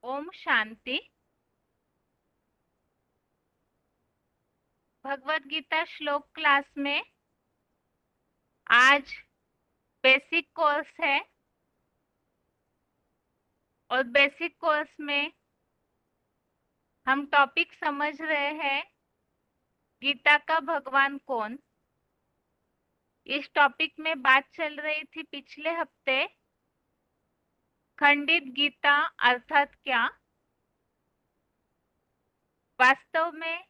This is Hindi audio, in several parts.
ओम शांति। भगवत गीता श्लोक क्लास में आज बेसिक कोर्स है और बेसिक कोर्स में हम टॉपिक समझ रहे हैं गीता का भगवान कौन। इस टॉपिक में बात चल रही थी पिछले हफ्ते खंडित गीता अर्थात क्या। वास्तव में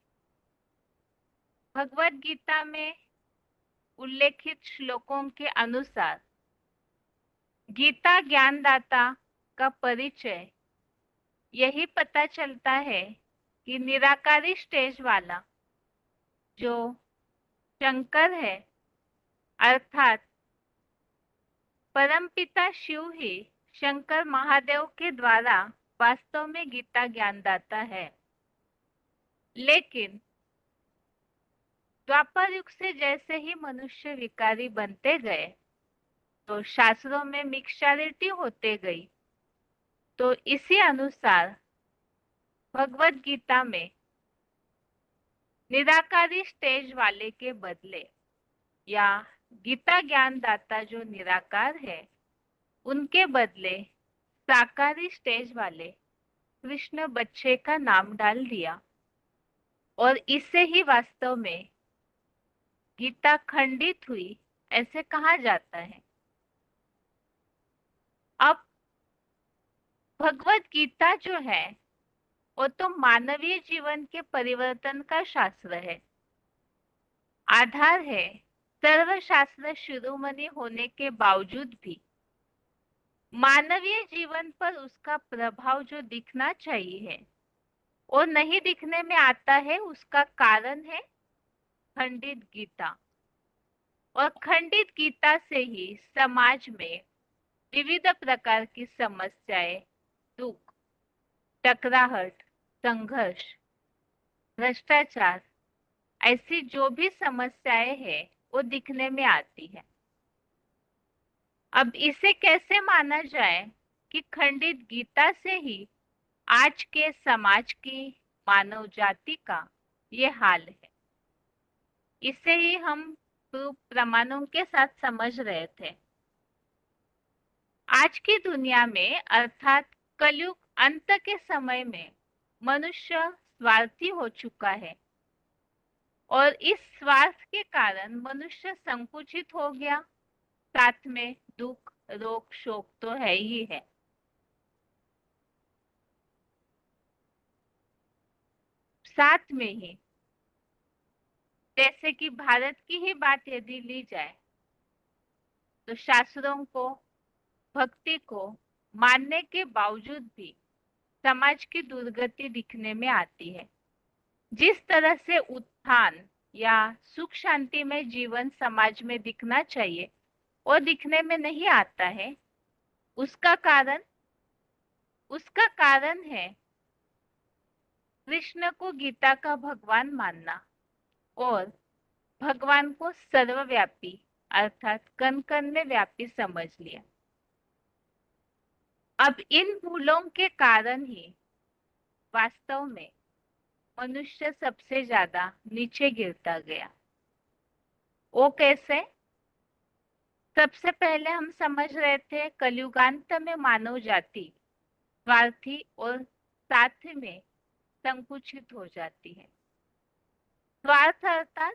भगवत गीता में उल्लेखित श्लोकों के अनुसार गीता ज्ञानदाता का परिचय यही पता चलता है कि निराकारी स्टेज वाला जो शंकर है अर्थात परमपिता शिव ही शंकर महादेव के द्वारा वास्तव में गीता ज्ञानदाता है। लेकिन द्वापर युग से जैसे ही मनुष्य विकारी बनते गए तो शास्त्रों में मिक्सचरिटी होते गई। तो इसी अनुसार भगवत गीता में निराकारी स्टेज वाले के बदले या गीता ज्ञानदाता जो निराकार है उनके बदले साकारी स्टेज वाले कृष्ण बच्चे का नाम डाल दिया और इससे ही वास्तव में गीता खंडित हुई ऐसे कहा जाता है। अब भगवत गीता जो है वो तो मानवीय जीवन के परिवर्तन का शास्त्र है, आधार है। सर्वशास्त्र शिरोमणि होने के बावजूद भी मानवीय जीवन पर उसका प्रभाव जो दिखना चाहिए है और नहीं दिखने में आता है, उसका कारण है खंडित गीता। और खंडित गीता से ही समाज में विविध प्रकार की समस्याएं, दुख, टकराहट, संघर्ष, भ्रष्टाचार, ऐसी जो भी समस्याएं हैं वो दिखने में आती है। अब इसे कैसे माना जाए कि खंडित गीता से ही आज के समाज की मानव जाति का ये हाल है। इसे ही हम प्रूफ प्रमाणों के साथ समझ रहे थे। आज की दुनिया में अर्थात कलयुग अंत के समय में मनुष्य स्वार्थी हो चुका है और इस स्वार्थ के कारण मनुष्य संकुचित हो गया। साथ में दुख, रोग, शोक तो है ही है। साथ में ही जैसे कि भारत की ही बात यदि ली जाए तो शास्त्रों को, भक्ति को मानने के बावजूद भी समाज की दुर्गति दिखने में आती है। जिस तरह से उत्थान या सुख शांति में जीवन समाज में दिखना चाहिए वो दिखने में नहीं आता है। उसका कारण है कृष्ण को गीता का भगवान मानना और भगवान को सर्वव्यापी अर्थात कण कण में व्यापी समझ लिया। अब इन भूलों के कारण ही वास्तव में मनुष्य सबसे ज्यादा नीचे गिरता गया। वो कैसे? सबसे पहले हम समझ रहे थे कलयुगांत में मानव जाति स्वार्थी और साथ में संकुचित हो जाती है। स्वार्थ अर्थात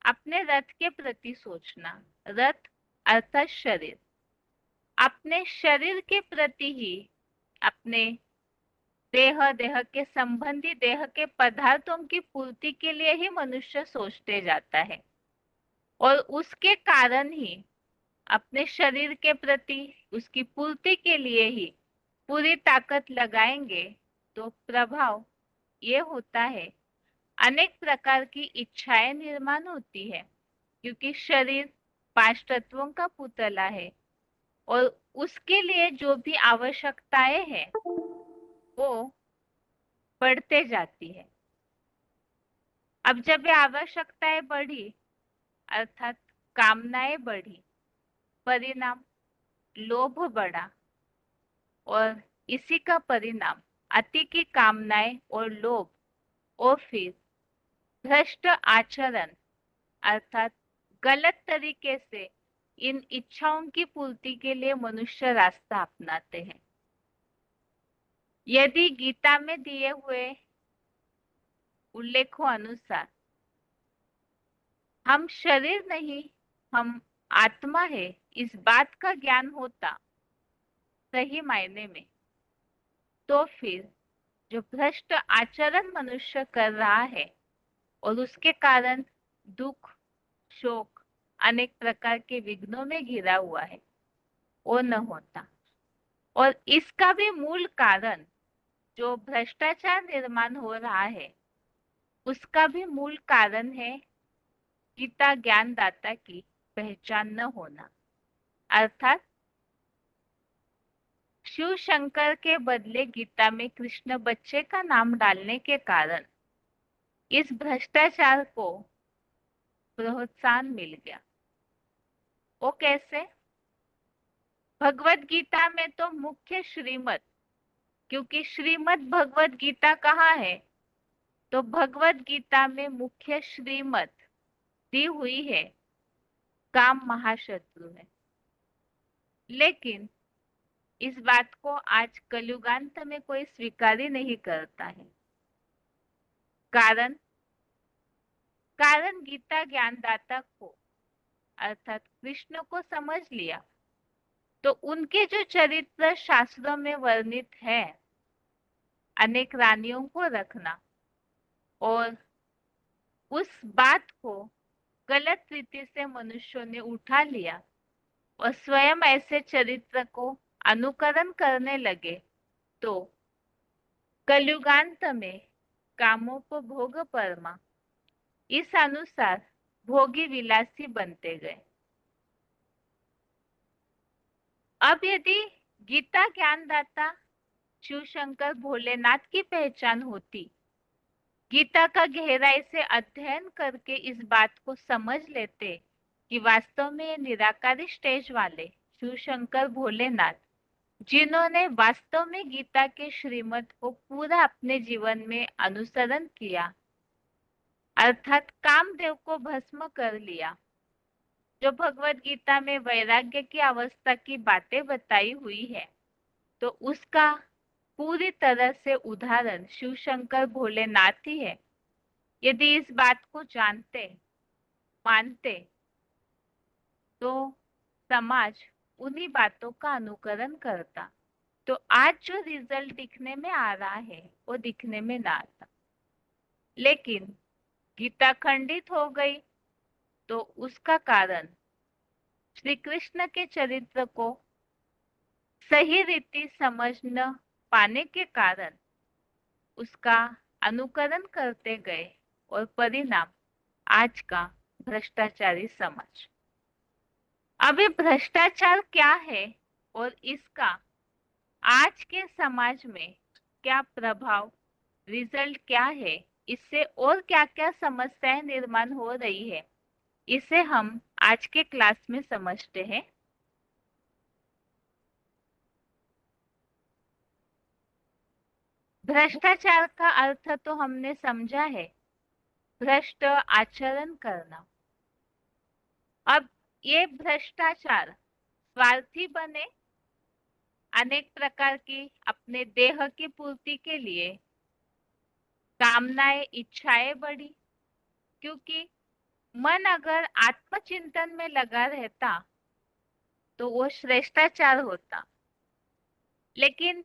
अपने रथ के प्रति सोचना, रथ अर्थात शरीर, अपने शरीर के प्रति ही, अपने देह के संबंधी देह के पदार्थों की पूर्ति के लिए ही मनुष्य सोचते जाता है और उसके कारण ही अपने शरीर के प्रति उसकी पूर्ति के लिए ही पूरी ताकत लगाएंगे तो प्रभाव ये होता है अनेक प्रकार की इच्छाएं निर्माण होती है, क्योंकि शरीर 5 तत्वों का पुतला है और उसके लिए जो भी आवश्यकताएं हैं वो बढ़ते जाती है। अब जब ये आवश्यकताएं बढ़ी अर्थात कामनाएं बढ़ी, परिणाम लोभ बढ़ा और इसी का परिणाम अति की कामनाएं और लोभ, और फिर भ्रष्ट आचरण अर्थात गलत तरीके से इन इच्छाओं की पूर्ति के लिए मनुष्य रास्ता अपनाते हैं। यदि गीता में दिए हुए उल्लेखों अनुसार हम शरीर नहीं, हम आत्मा है, इस बात का ज्ञान होता सही मायने में, तो फिर जो भ्रष्ट आचरण मनुष्य कर रहा है और उसके कारण दुख, शोक, अनेक प्रकार के विघ्नों में घिरा हुआ है, वो न होता। और इसका भी मूल कारण जो भ्रष्टाचार निर्माण हो रहा है, उसका भी मूल कारण है गीता ज्ञानदाता की पहचान न होना। अर्थात शिव शंकर के बदले गीता में कृष्ण बच्चे का नाम डालने के कारण इस भ्रष्टाचार को प्रोत्साहन मिल गया। वो कैसे? भगवत गीता में तो मुख्य श्रीमत, क्योंकि श्रीमद भगवत गीता कहाँ है, तो भगवत गीता में मुख्य श्रीमत दी हुई है, काम महाशत्रु है। लेकिन इस बात को आज कलयुगांत में कोई स्वीकार ही नहीं करता है। कारण गीता ज्ञानदाता को अर्थात कृष्ण को समझ लिया, तो उनके जो चरित्र शास्त्रों में वर्णित है, अनेक रानियों को रखना और उस बात को गलत रीति से मनुष्यों ने उठा लिया और स्वयं ऐसे चरित्र को अनुकरण करने लगे, तो कलयुगांत में कामोपभोग परमा इस अनुसार भोगी विलासी बनते गए। अब यदि गीता ज्ञानदाता शिव शंकर भोलेनाथ की पहचान होती, गीता का गहराई से अध्ययन करके इस बात को समझ लेते कि वास्तव में ये निराकारी स्टेज वाले शिव शंकर भोलेनाथ, जिन्होंने वास्तव में गीता के श्रीमत को पूरा अपने जीवन में अनुसरण किया, अर्थात कामदेव को भस्म कर लिया, जो भगवत गीता में वैराग्य की अवस्था की बातें बताई हुई है, तो उसका पूरी तरह से उदाहरण शिव शंकर भोलेनाथ ही है। यदि इस बात को जानते, मानते, तो समाज उन्हीं बातों का अनुकरण करता, तो आज जो रिजल्ट दिखने में आ रहा है वो दिखने में ना आता। लेकिन गीता खंडित हो गई, तो उसका कारण श्री कृष्ण के चरित्र को सही रीति समझ न पाने के कारण उसका अनुकरण करते गए, और परिणाम आज का भ्रष्टाचारी समाज। अब ये भ्रष्टाचार क्या है और इसका आज के समाज में क्या प्रभाव, रिजल्ट क्या है, इससे और क्या क्या समस्याएं निर्माण हो रही है, इसे हम आज के क्लास में समझते हैं। भ्रष्टाचार का अर्थ तो हमने समझा है, भ्रष्ट आचरण करना। अब ये भ्रष्टाचार स्वार्थी बने, अनेक प्रकार की अपने देह की पूर्ति के लिए कामनाएं, इच्छाएं बढ़ी, क्योंकि मन अगर आत्मचिंतन में लगा रहता तो वो श्रेष्ठाचार होता। लेकिन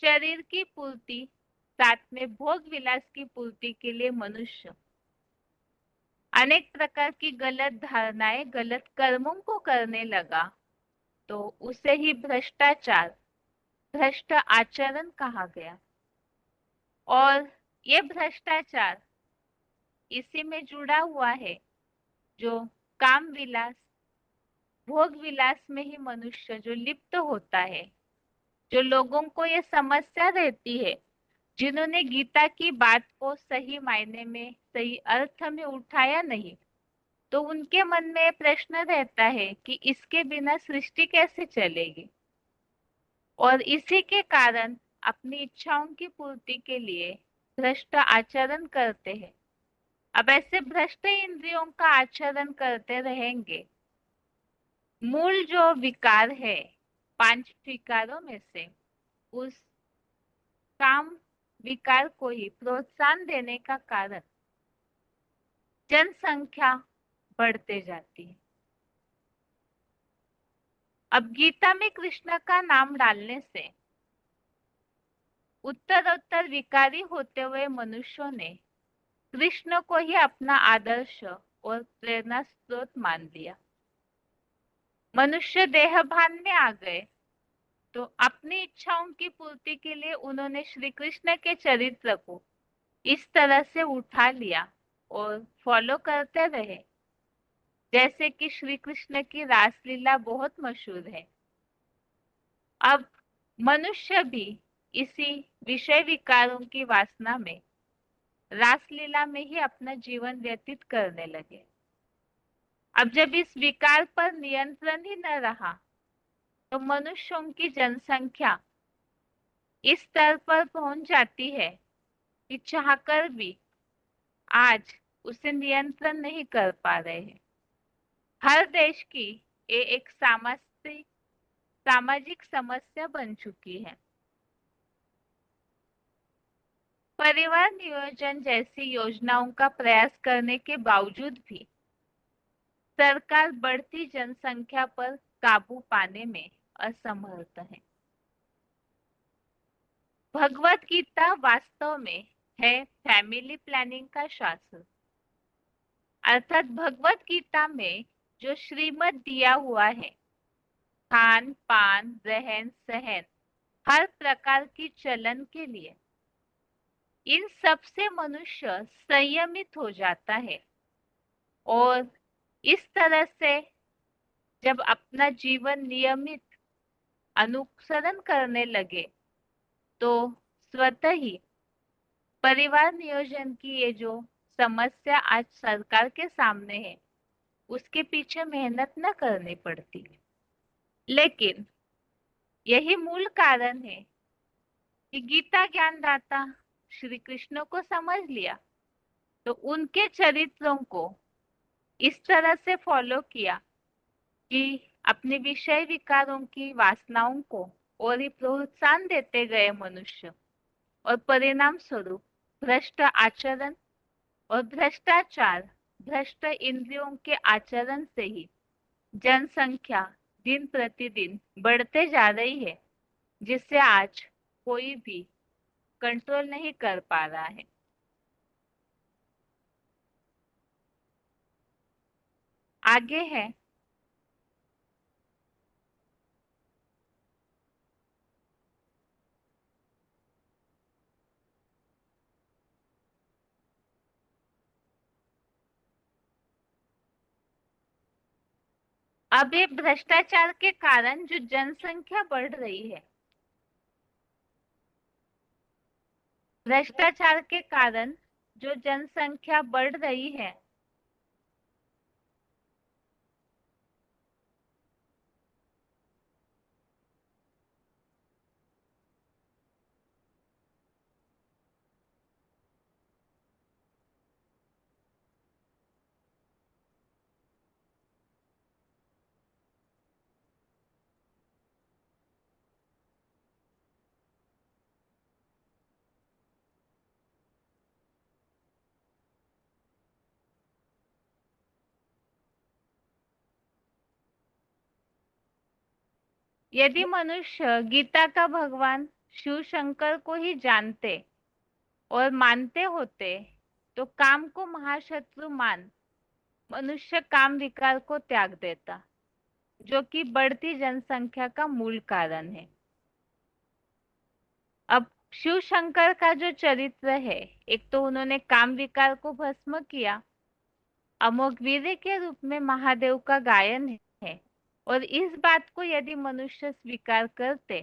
शरीर की पूर्ति साथ में भोग विलास की पूर्ति के लिए मनुष्य अनेक प्रकार की गलत धारणाएं, गलत कर्मों को करने लगा, तो उसे ही भ्रष्टाचार, भ्रष्ट आचरण कहा गया। और ये भ्रष्टाचार इसी में जुड़ा हुआ है जो काम विलास, भोग विलास में ही मनुष्य जो लिप्त होता है। जो लोगों को ये समस्या रहती है, जिन्होंने गीता की बात को सही मायने में, सही अर्थ में उठाया नहीं, तो उनके मन में प्रश्न रहता है कि इसके बिना सृष्टि कैसे चलेगी। और इसी के कारण अपनी इच्छाओं की पूर्ति के लिए भ्रष्ट आचरण करते हैं। अब ऐसे भ्रष्ट इंद्रियों का आचरण करते रहेंगे, मूल जो विकार है 5 विकारों में से, उस काम विकार को ही प्रोत्साहन देने का कारण जनसंख्या बढ़ते जाती है। अब गीता में कृष्ण का नाम डालने से उत्तरोत्तर विकारी होते हुए मनुष्यों ने कृष्ण को ही अपना आदर्श और प्रेरणा स्रोत मान लिया। मनुष्य देहभान में आ गए तो अपनी इच्छाओं की पूर्ति के लिए उन्होंने श्री कृष्ण के चरित्र को इस तरह से उठा लिया और फॉलो करते रहे। जैसे कि श्री कृष्ण की रासलीला बहुत मशहूर है। अब मनुष्य भी इसी विषय विकारों की वासना में रासलीला में ही अपना जीवन व्यतीत करने लगे। अब जब इस विकार पर नियंत्रण ही न रहा तो मनुष्यों की जनसंख्या इस स्तर पर पहुंच जाती है कि चाहकर भी आज उसे नियंत्रण नहीं कर पा रहे हैं। हर देश की ये एक सामाजिक समस्या बन चुकी है। परिवार नियोजन जैसी योजनाओं का प्रयास करने के बावजूद भी सरकार बढ़ती जनसंख्या पर काबू पाने में असमर्थ है। भगवत गीता वास्तव में है फैमिली प्लानिंग का शास्त्र। अर्थात भगवत गीता में जो श्रीमत दिया हुआ है, खान पान रहन सहन हर प्रकार की चलन के लिए, इन सब से मनुष्य संयमित हो जाता है और इस तरह से जब अपना जीवन नियमित अनुसरण करने लगे तो स्वतः ही परिवार नियोजन की ये जो समस्या आज सरकार के सामने है, उसके पीछे मेहनत न करनी पड़ती। लेकिन यही मूल कारण है कि गीता ज्ञानदाता श्री कृष्ण को समझ लिया तो उनके चरित्रों को इस तरह से फॉलो किया कि अपने विषय विकारों की वासनाओं को और ही प्रोत्साहन देते गए मनुष्य, और परिणाम स्वरूप भ्रष्ट आचरण और भ्रष्टाचार, भ्रष्ट इंद्रियों के आचरण से ही जनसंख्या दिन प्रतिदिन बढ़ते जा रही है, जिससे आज कोई भी कंट्रोल नहीं कर पा रहा है। आगे है अब ये भ्रष्टाचार के कारण जो जनसंख्या बढ़ रही है, भ्रष्टाचार के कारण जो जनसंख्या बढ़ रही है, यदि मनुष्य गीता का भगवान शिव शंकर को ही जानते और मानते होते तो काम को महाशत्रु मान मनुष्य काम विकार को त्याग देता, जो कि बढ़ती जनसंख्या का मूल कारण है। अब शिव शंकर का जो चरित्र है, एक तो उन्होंने काम विकार को भस्म किया, अमोघ वीर्य के रूप में महादेव का गायन है, और इस बात को यदि मनुष्य स्वीकार करते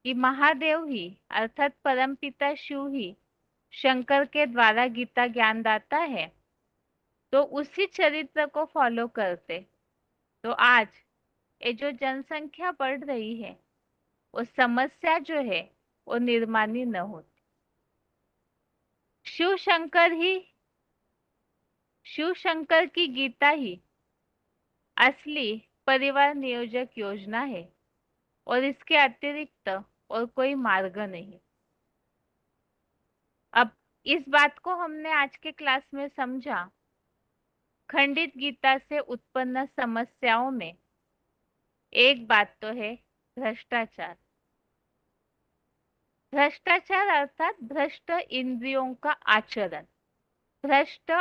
कि महादेव ही अर्थात परमपिता शिव ही शंकर के द्वारा गीता ज्ञानदाता है, तो उसी चरित्र को फॉलो करते तो आज ये जो जनसंख्या बढ़ रही है, वो समस्या जो है और निर्माणी न होती। शिव शंकर ही शिव शंकर की गीता ही असली परिवार नियोजक योजना है और इसके अतिरिक्त और कोई मार्ग नहीं। अब इस बात को हमने आज के क्लास में समझा। खंडित गीता से उत्पन्न समस्याओं में एक बात तो है भ्रष्टाचार। भ्रष्टाचार अर्थात भ्रष्ट इंद्रियों का आचरण। भ्रष्ट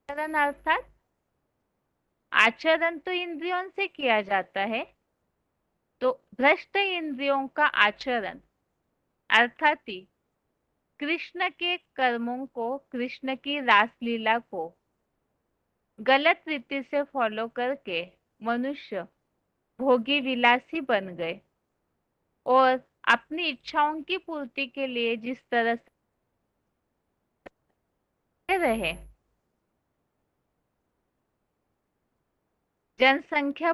आचरण अर्थात आचरण तो इंद्रियों से किया जाता है, तो भ्रष्ट इंद्रियों का आचरण अर्थात ही कृष्ण के कर्मों को, कृष्ण की रासलीला को गलत रीति से फॉलो करके मनुष्य भोगी विलासी बन गए और अपनी इच्छाओं की पूर्ति के लिए जिस तरह से रहे, जनसंख्या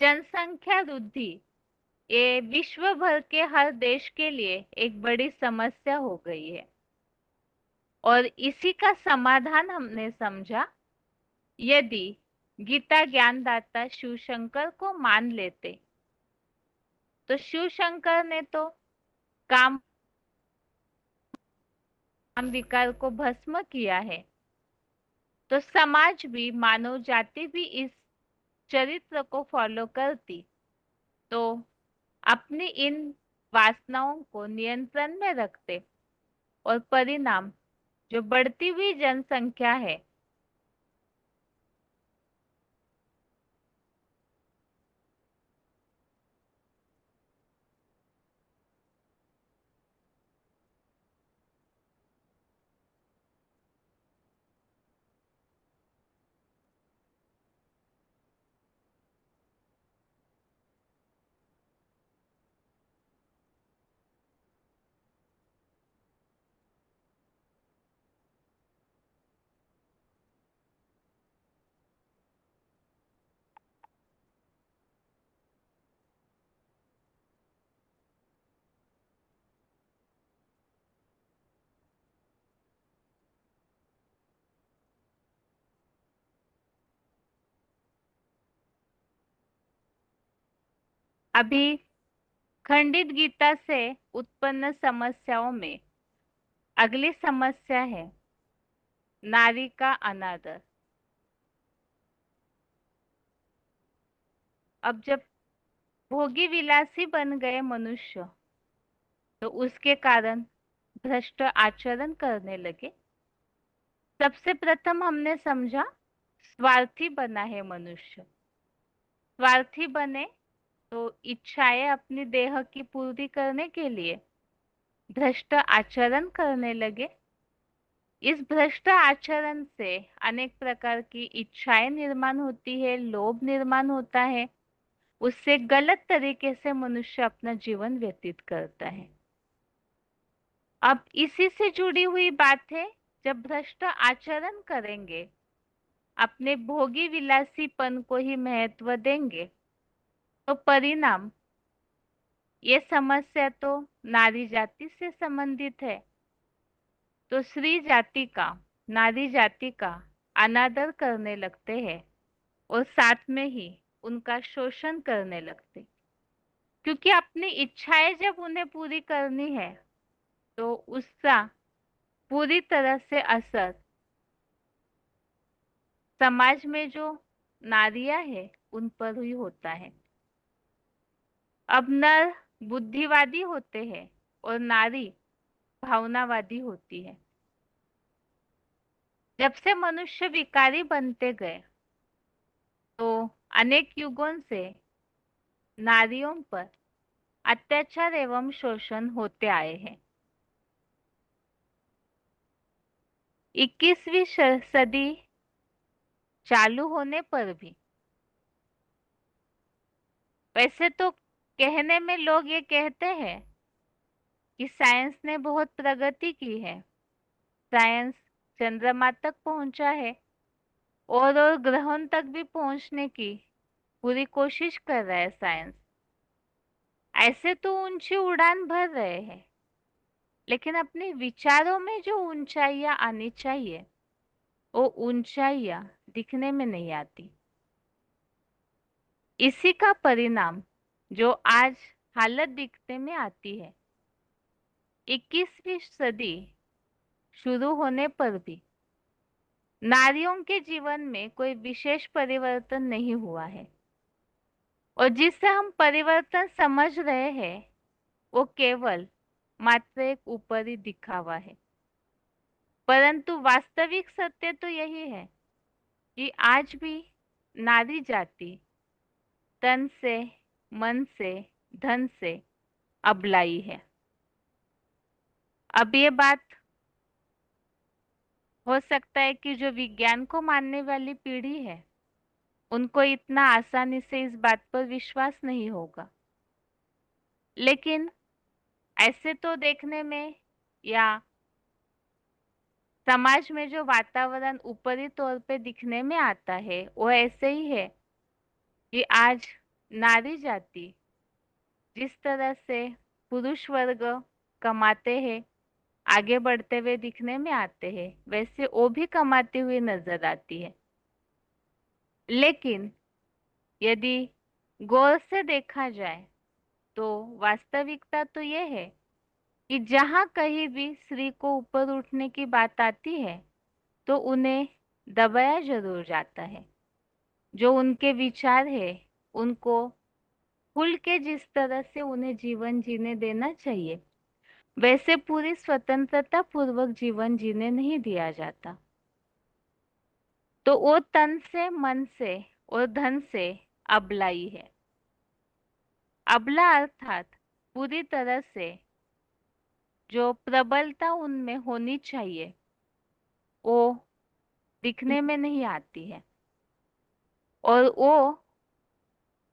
जनसंख्या वृद्धि ये विश्व भर के हर देश के लिए एक बड़ी समस्या हो गई है और इसी का समाधान हमने समझा। यदि गीता ज्ञानदाता शिव शंकर को मान लेते तो शिव शंकर ने तो काम विकार को भस्म किया है, तो समाज भी, मानव जाति भी इस चरित्र को फॉलो करती तो अपनी इन वासनाओं को नियंत्रण में रखते और परिणाम जो बढ़ती हुई जनसंख्या है अभी खंडित गीता से उत्पन्न समस्याओं में अगली समस्या है नारी का अनादर। अब जब भोगी विलासी बन गए मनुष्य तो उसके कारण भ्रष्ट आचरण करने लगे। सबसे प्रथम हमने समझा स्वार्थी बना है मनुष्य। स्वार्थी बने तो इच्छाएं अपनी देह की पूर्ति करने के लिए भ्रष्ट आचरण करने लगे। इस भ्रष्ट आचरण से अनेक प्रकार की इच्छाएं निर्माण होती है, लोभ निर्माण होता है, उससे गलत तरीके से मनुष्य अपना जीवन व्यतीत करता है। अब इसी से जुड़ी हुई बात है, जब भ्रष्ट आचरण करेंगे, अपने भोगी विलासीपन को ही महत्व देंगे, तो परिणाम, ये समस्या तो नारी जाति से संबंधित है, तो स्त्री जाति का, नारी जाति का अनादर करने लगते हैं और साथ में ही उनका शोषण करने लगते, क्योंकि अपनी इच्छाएं जब उन्हें पूरी करनी है तो उसका पूरी तरह से असर समाज में जो नारियां है उन पर ही होता है। अब नर बुद्धिवादी होते हैं और नारी भावनावादी होती है। जब से मनुष्य विकारी बनते गए तो अनेक युगों से नारियों पर अत्याचार एवं शोषण होते आए हैं। 21वीं सदी चालू होने पर भी, वैसे तो कहने में लोग ये कहते हैं कि साइंस ने बहुत प्रगति की है, साइंस चंद्रमा तक पहुंचा है और ग्रहों तक भी पहुंचने की पूरी कोशिश कर रहा है साइंस। ऐसे तो ऊंची उड़ान भर रहे हैं, लेकिन अपने विचारों में जो ऊंचाइयां आनी चाहिए वो ऊंचाइयां दिखने में नहीं आती। इसी का परिणाम जो आज हालत दिखने में आती है। 21वीं सदी शुरू होने पर भी नारियों के जीवन में कोई विशेष परिवर्तन नहीं हुआ है, और जिससे हम परिवर्तन समझ रहे हैं वो केवल मात्र एक ऊपरी दिखावा है। परंतु वास्तविक सत्य तो यही है कि आज भी नारी जाति तन से, मन से, धन से अबलाई है। अब ये बात हो सकता है कि जो विज्ञान को मानने वाली पीढ़ी है उनको इतना आसानी से इस बात पर विश्वास नहीं होगा, लेकिन ऐसे तो देखने में या समाज में जो वातावरण ऊपरी तौर पे दिखने में आता है वो ऐसे ही है कि आज नारी जाति जिस तरह से पुरुष वर्ग कमाते हैं, आगे बढ़ते हुए दिखने में आते हैं, वैसे वो भी कमाती हुई नजर आती है। लेकिन यदि गौर से देखा जाए तो वास्तविकता तो यह है कि जहां कहीं भी स्त्री को ऊपर उठने की बात आती है तो उन्हें दबाया जरूर जाता है। जो उनके विचार है उनको खुल के जिस तरह से उन्हें जीवन जीने देना चाहिए वैसे पूरी स्वतंत्रता पूर्वक जीवन जीने नहीं दिया जाता। तो वो तन से, मन से और धन से अबलाई है। अबला अर्थात पूरी तरह से जो प्रबलता उनमें होनी चाहिए वो दिखने में नहीं आती है, और वो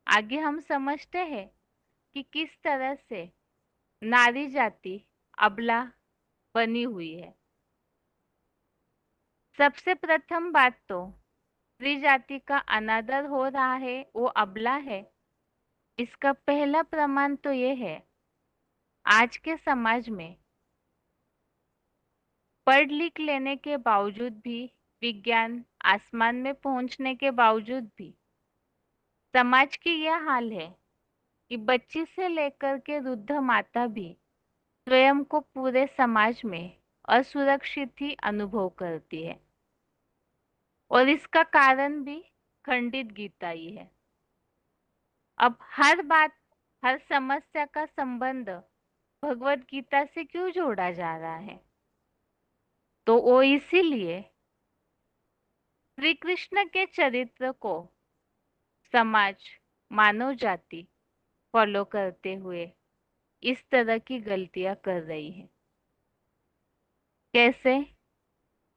आगे हम समझते हैं कि किस तरह से नारी जाति अबला बनी हुई है। सबसे प्रथम बात तो स्त्री जाति का अनादर हो रहा है वो अबला है। इसका पहला प्रमाण तो ये है, आज के समाज में पढ़ लिख लेने के बावजूद भी, विज्ञान आसमान में पहुंचने के बावजूद भी समाज की यह हाल है कि बच्ची से लेकर के वृद्ध माता भी स्वयं को पूरे समाज में असुरक्षित ही अनुभव करती है। और इसका कारण भी खंडित गीता ही है। अब हर बात, हर समस्या का संबंध भगवत गीता से क्यों जोड़ा जा रहा है? तो वो इसीलिए श्री कृष्ण के चरित्र को समाज, मानव जाति फॉलो करते हुए इस तरह की गलतियां कर रही है। कैसे?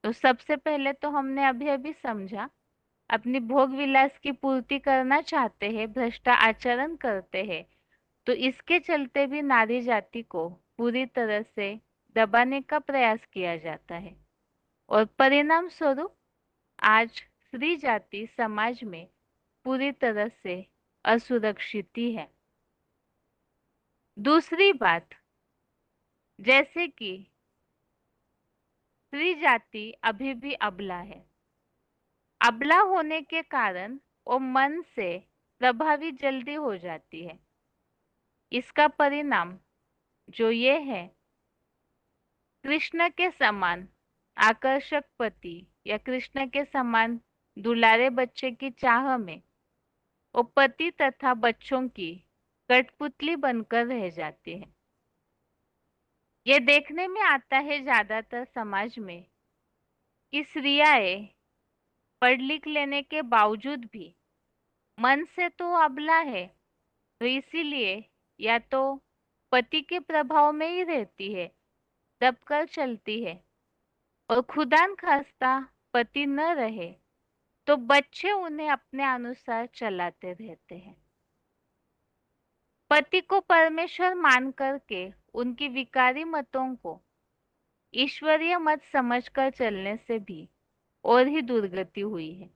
तो सबसे पहले तो हमने अभी अभी समझा, अपनी भोग विलास की पूर्ति करना चाहते हैं, भ्रष्ट आचरण करते हैं, तो इसके चलते भी नारी जाति को पूरी तरह से दबाने का प्रयास किया जाता है, और परिणाम स्वरूप आज स्त्री जाति समाज में पूरी तरह से असुरक्षित ही है। दूसरी बात, जैसे कि स्त्री जाति अभी भी अबला है। अबला होने के कारण वो मन से प्रभावित जल्दी हो जाती है। इसका परिणाम जो ये है, कृष्ण के समान आकर्षक पति या कृष्ण के समान दुलारे बच्चे की चाह में वो पति तथा बच्चों की कठपुतली बनकर रह जाती है। ये देखने में आता है ज्यादातर समाज में कि स्त्रियाएं पढ़ लिख लेने के बावजूद भी मन से तो अबला है, तो इसीलिए या तो पति के प्रभाव में ही रहती है, दबकर चलती है, और खुदान खास्ता पति न रहे तो बच्चे उन्हें अपने अनुसार चलाते रहते हैं। पति को परमेश्वर मान करके उनकी विकारी मतों को ईश्वरीय मत समझकर चलने से भी और ही दुर्गति हुई है।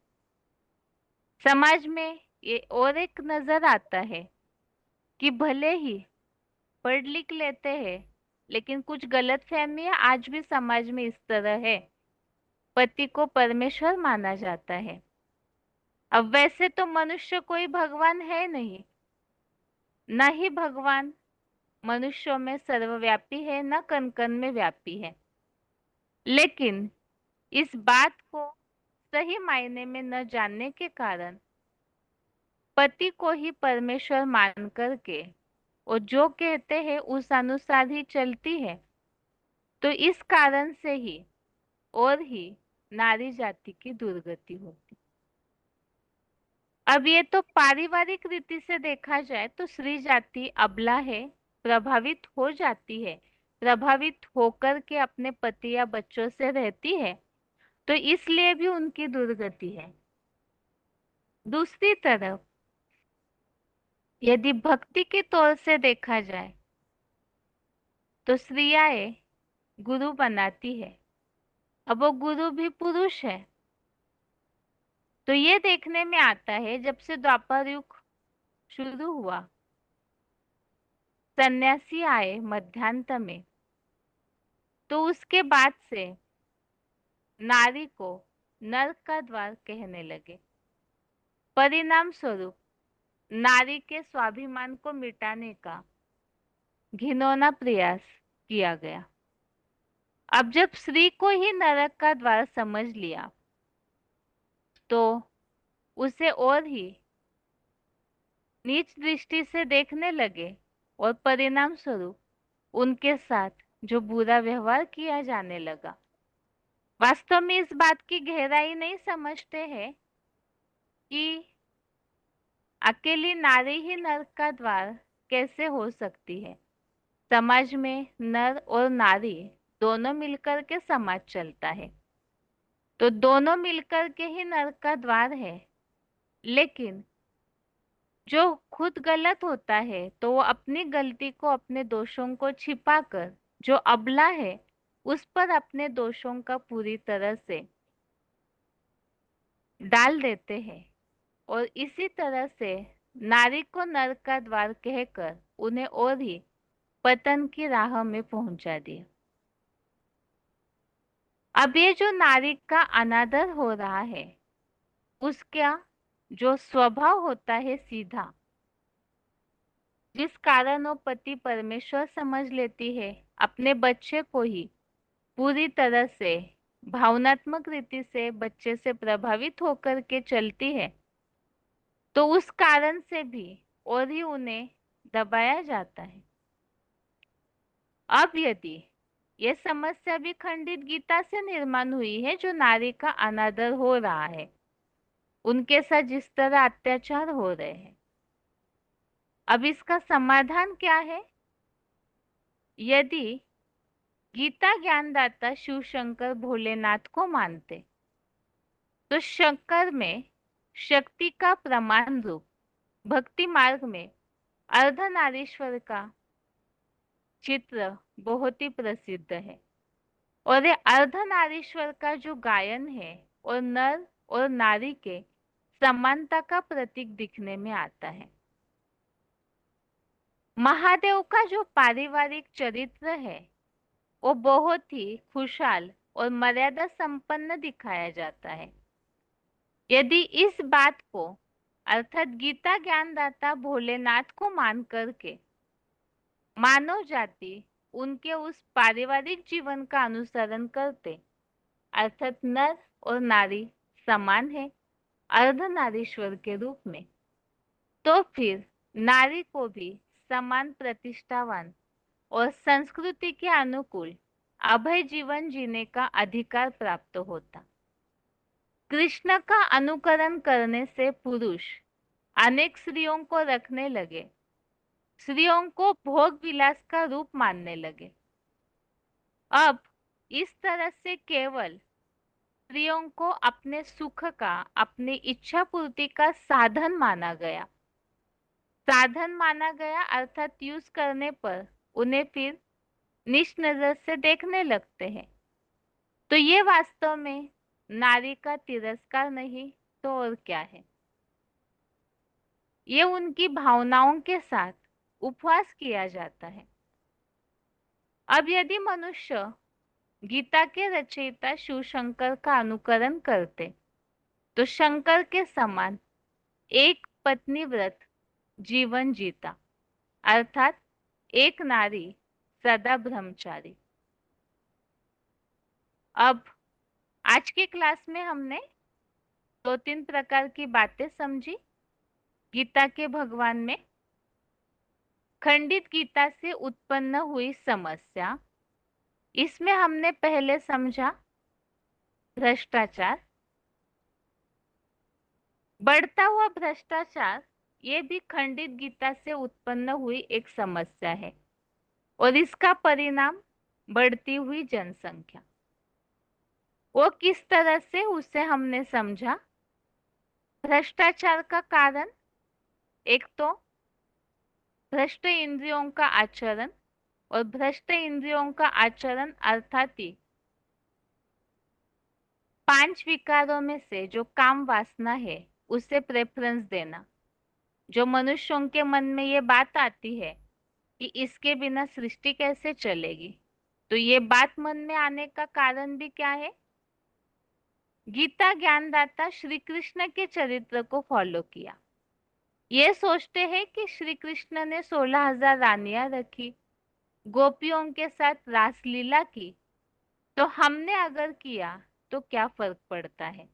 समाज में ये और एक नजर आता है कि भले ही पढ़ लिख लेते हैं, लेकिन कुछ गलतफहमियां आज भी समाज में इस तरह है। पति को परमेश्वर माना जाता है। अब वैसे तो मनुष्य कोई भगवान है नहीं, न ही भगवान मनुष्यों में सर्वव्यापी है, न कण कण में व्यापी है। लेकिन इस बात को सही मायने में न जानने के कारण पति को ही परमेश्वर मान करके और जो कहते हैं उस अनुसार ही चलती है। तो इस कारण से ही और ही नारी जाति की दुर्गति होती। अब ये तो पारिवारिक रीति से देखा जाए तो स्त्री जाति अबला है, प्रभावित हो जाती है, प्रभावित होकर के अपने पति या बच्चों से रहती है, तो इसलिए भी उनकी दुर्गति है। दूसरी तरफ यदि भक्ति के तौर से देखा जाए तो स्त्रियाएं गुरु बनाती है। अब वो गुरु भी पुरुष है। तो ये देखने में आता है जब से द्वापर युग शुरू हुआ, सन्यासी आए मध्यांत में, तो उसके बाद से नारी को नरक का द्वार कहने लगे। परिणाम स्वरूप नारी के स्वाभिमान को मिटाने का घिनौना प्रयास किया गया। अब जब स्त्री को ही नरक का द्वार समझ लिया तो उसे और ही नीच दृष्टि से देखने लगे और परिणाम स्वरूप उनके साथ जो बुरा व्यवहार किया जाने लगा। वास्तव में इस बात की गहराई नहीं समझते हैं कि अकेली नारी ही नरक का द्वार कैसे हो सकती है। समाज में नर और नारी दोनों मिलकर के समाज चलता है, तो दोनों मिलकर के ही नरक का द्वार है। लेकिन जो खुद गलत होता है तो वो अपनी गलती को, अपने दोषों को छिपाकर जो अबला है उस पर अपने दोषों का पूरी तरह से डाल देते हैं और इसी तरह से नारी को नरक का द्वार कहकर उन्हें और ही पतन की राह में पहुंचा दिया। अब ये जो नारी का अनादर हो रहा है, उसका जो स्वभाव होता है सीधा, जिस कारण वो पति परमेश्वर समझ लेती है, अपने बच्चे को ही पूरी तरह से भावनात्मक रीति से बच्चे से प्रभावित होकर के चलती है, तो उस कारण से भी और ही उन्हें दबाया जाता है। अब यदि ये समस्या भी खंडित गीता से निर्माण हुई है, जो नारी का अनादर हो रहा है, उनके साथ जिस तरह अत्याचार हो रहे हैं, अब इसका समाधान क्या है? यदि गीता ज्ञानदाता शिव शंकर भोलेनाथ को मानते तो शंकर में शक्ति का प्रमाण रूप भक्ति मार्ग में अर्धनारीश्वर का चित्र बहुत ही प्रसिद्ध है। और ये अर्धनारीश्वर का जो गायन है और नर और नारी के समानता का प्रतीक दिखने में आता है। महादेव का जो पारिवारिक चरित्र है वो बहुत ही खुशहाल और मर्यादा संपन्न दिखाया जाता है। यदि इस बात को अर्थात गीता ज्ञानदाता भोलेनाथ को मान करके मानव जाति उनके उस पारिवारिक जीवन का अनुसरण करते, अर्थात नर और नारी समान है अर्धनारीश्वर के रूप में, तो फिर नारी को भी समान प्रतिष्ठावान और संस्कृति के अनुकूल अभय जीवन जीने का अधिकार प्राप्त होता। कृष्ण का अनुकरण करने से पुरुष अनेक स्त्रियों को रखने लगे, स्त्रियों को भोग विलास का रूप मानने लगे। अब इस तरह से केवल स्त्रियों को अपने सुख का, अपनी इच्छा पूर्ति का साधन माना गया। साधन माना गया अर्थात यूज करने पर उन्हें फिर नीच नजर से देखने लगते हैं। तो ये वास्तव में नारी का तिरस्कार नहीं तो और क्या है। ये उनकी भावनाओं के साथ उपवास किया जाता है। अब यदि मनुष्य गीता के रचयिता शिव शंकर का अनुकरण करते तो शंकर के समान एक पत्नी व्रत जीवन जीता, अर्थात एक नारी सदा ब्रह्मचारी। अब आज के क्लास में हमने दो तीन प्रकार की बातें समझी गीता के भगवान में। खंडित गीता से उत्पन्न हुई समस्या, इसमें हमने पहले समझा भ्रष्टाचार। बढ़ता हुआ भ्रष्टाचार ये भी खंडित गीता से उत्पन्न हुई एक समस्या है और इसका परिणाम बढ़ती हुई जनसंख्या। वो किस तरह से, उसे हमने समझा। भ्रष्टाचार का कारण एक तो भ्रष्ट इंद्रियों का आचरण, और भ्रष्ट इंद्रियों का आचरण अर्थात ही पांच विकारों में से जो काम वासना है उसे प्रेफरेंस देना। जो मनुष्यों के मन में ये बात आती है कि इसके बिना सृष्टि कैसे चलेगी, तो ये बात मन में आने का कारण भी क्या है? गीता ज्ञानदाता श्री कृष्ण के चरित्र को फॉलो किया। ये सोचते हैं कि श्री कृष्ण ने 16,000 रानियां रखी, गोपियों के साथ रासलीला की, तो हमने अगर किया तो क्या फर्क पड़ता है।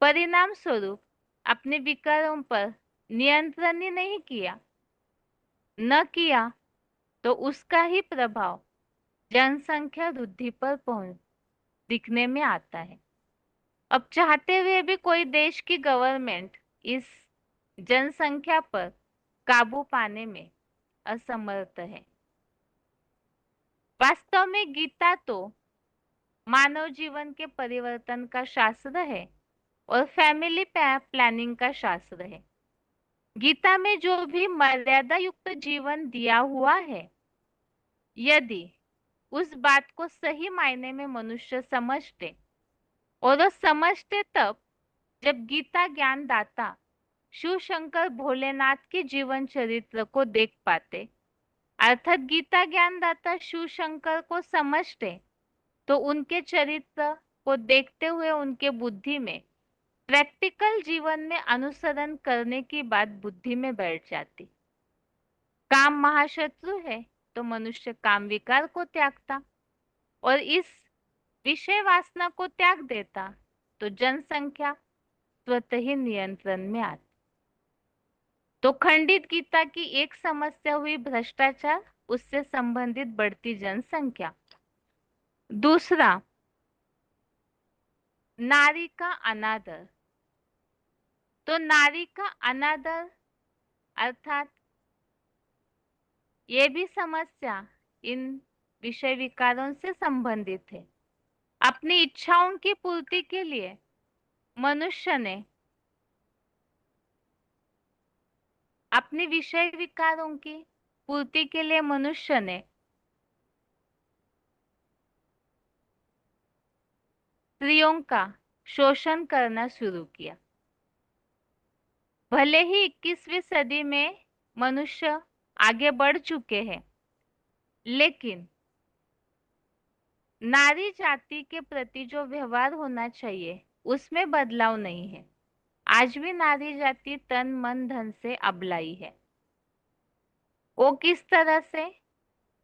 परिणाम स्वरूप अपने विकारों पर नियंत्रण ही नहीं किया, न किया तो उसका ही प्रभाव जनसंख्या वृद्धि पर पहुंच दिखने में आता है। अब चाहते हुए भी कोई देश की गवर्नमेंट इस जनसंख्या पर काबू पाने में असमर्थ है। वास्तव में गीता तो मानव जीवन के परिवर्तन का शास्त्र है और फैमिली प्लानिंग का शास्त्र है। गीता में जो भी मर्यादा युक्त जीवन दिया हुआ है, यदि उस बात को सही मायने में मनुष्य समझते, और वो समझते तब जब गीता ज्ञानदाता शिव शंकर भोलेनाथ के जीवन चरित्र को देख पाते, अर्थात गीता ज्ञानदाता शिव शंकर को समझते, तो उनके चरित्र को देखते हुए उनके बुद्धि में प्रैक्टिकल जीवन में अनुसरण करने की बात बुद्धि में बैठ जाती। काम महाशत्रु है तो मनुष्य काम विकार को त्यागता और इस विषय वासना को त्याग देता, तो जनसंख्या स्वतः ही नियंत्रण में आती। तो खंडित गीता की एक समस्या हुई भ्रष्टाचार, उससे संबंधित बढ़ती जनसंख्या। दूसरा, नारी का अनादर। तो नारी का अनादर अर्थात ये भी समस्या इन विषय विकारों से संबंधित है। अपनी इच्छाओं की पूर्ति के लिए मनुष्य ने, अपने विषय विकारों की पूर्ति के लिए मनुष्य ने स्त्रियों का शोषण करना शुरू किया। भले ही 21वीं सदी में मनुष्य आगे बढ़ चुके हैं, लेकिन नारी जाति के प्रति जो व्यवहार होना चाहिए उसमें बदलाव नहीं है। आज भी नारी जाति तन मन धन से अबलाई है। वो किस तरह से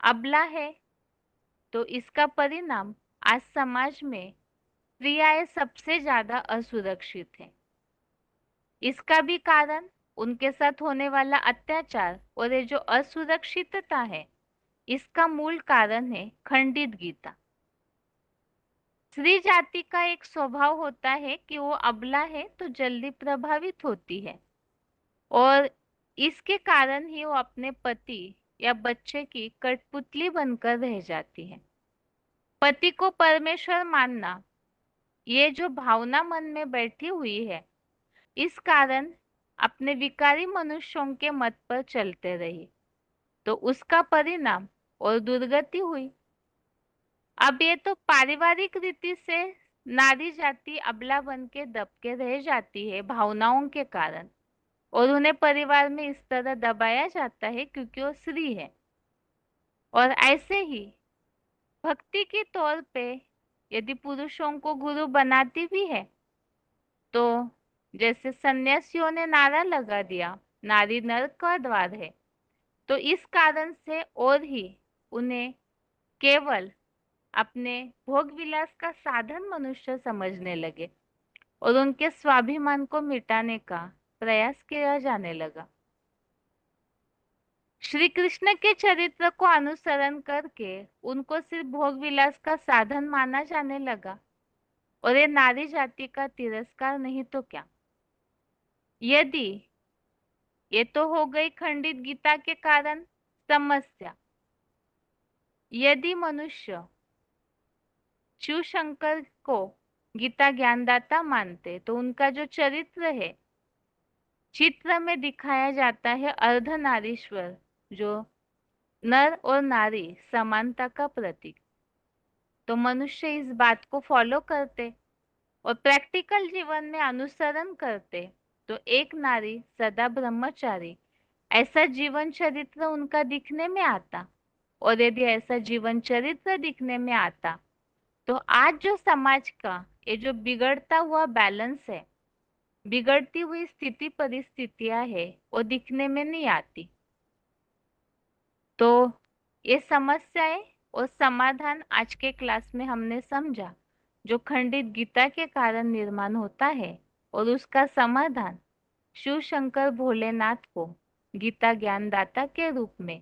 अबला है, तो इसका परिणाम आज समाज में स्त्रियां सबसे ज्यादा असुरक्षित हैं। इसका भी कारण उनके साथ होने वाला अत्याचार और ये जो असुरक्षितता है, इसका मूल कारण है खंडित गीता। स्त्री जाति का एक स्वभाव होता है कि वो अबला है तो जल्दी प्रभावित होती है और इसके कारण ही वो अपने पति या बच्चे की कठपुतली बनकर रह जाती है। पति को परमेश्वर मानना, ये जो भावना मन में बैठी हुई है, इस कारण अपने विकारी मनुष्यों के मत पर चलते रही, तो उसका परिणाम और दुर्गति हुई। अब ये तो पारिवारिक रीति से नारी जाति अबला बन के दब के रह जाती है भावनाओं के कारण, और उन्हें परिवार में इस तरह दबाया जाता है क्योंकि वो स्त्री है। और ऐसे ही भक्ति के तौर पे यदि पुरुषों को गुरु बनाती भी है तो जैसे सन्यासियों ने नारा लगा दिया, नारी नरक का द्वार है, तो इस कारण से और ही उन्हें केवल अपने भोग विलास का साधन मनुष्य समझने लगे और उनके स्वाभिमान को मिटाने का प्रयास किया जाने लगा। श्री कृष्ण के चरित्र को अनुसरण करके उनको सिर्फ भोग विलास का साधन माना जाने लगा और ये नारी जाति का तिरस्कार नहीं तो क्या। यदि ये तो हो गई खंडित गीता के कारण समस्या। यदि मनुष्य शिव शंकर को गीता ज्ञानदाता मानते तो उनका जो चरित्र है, चित्र में दिखाया जाता है अर्धनारीश्वर, जो नर और नारी समानता का प्रतीक, तो मनुष्य इस बात को फॉलो करते और प्रैक्टिकल जीवन में अनुसरण करते तो एक नारी सदा ब्रह्मचारी ऐसा जीवन चरित्र उनका दिखने में आता। और यदि ऐसा जीवन चरित्र दिखने में आता तो आज जो समाज का ये जो बिगड़ता हुआ बैलेंस है, बिगड़ती हुई स्थिति परिस्थितियां है, वो दिखने में नहीं आती। तो ये समस्याएं और समाधान आज के क्लास में हमने समझा, जो खंडित गीता के कारण निर्माण होता है और उसका समाधान शिव शंकर भोलेनाथ को गीता ज्ञानदाता के रूप में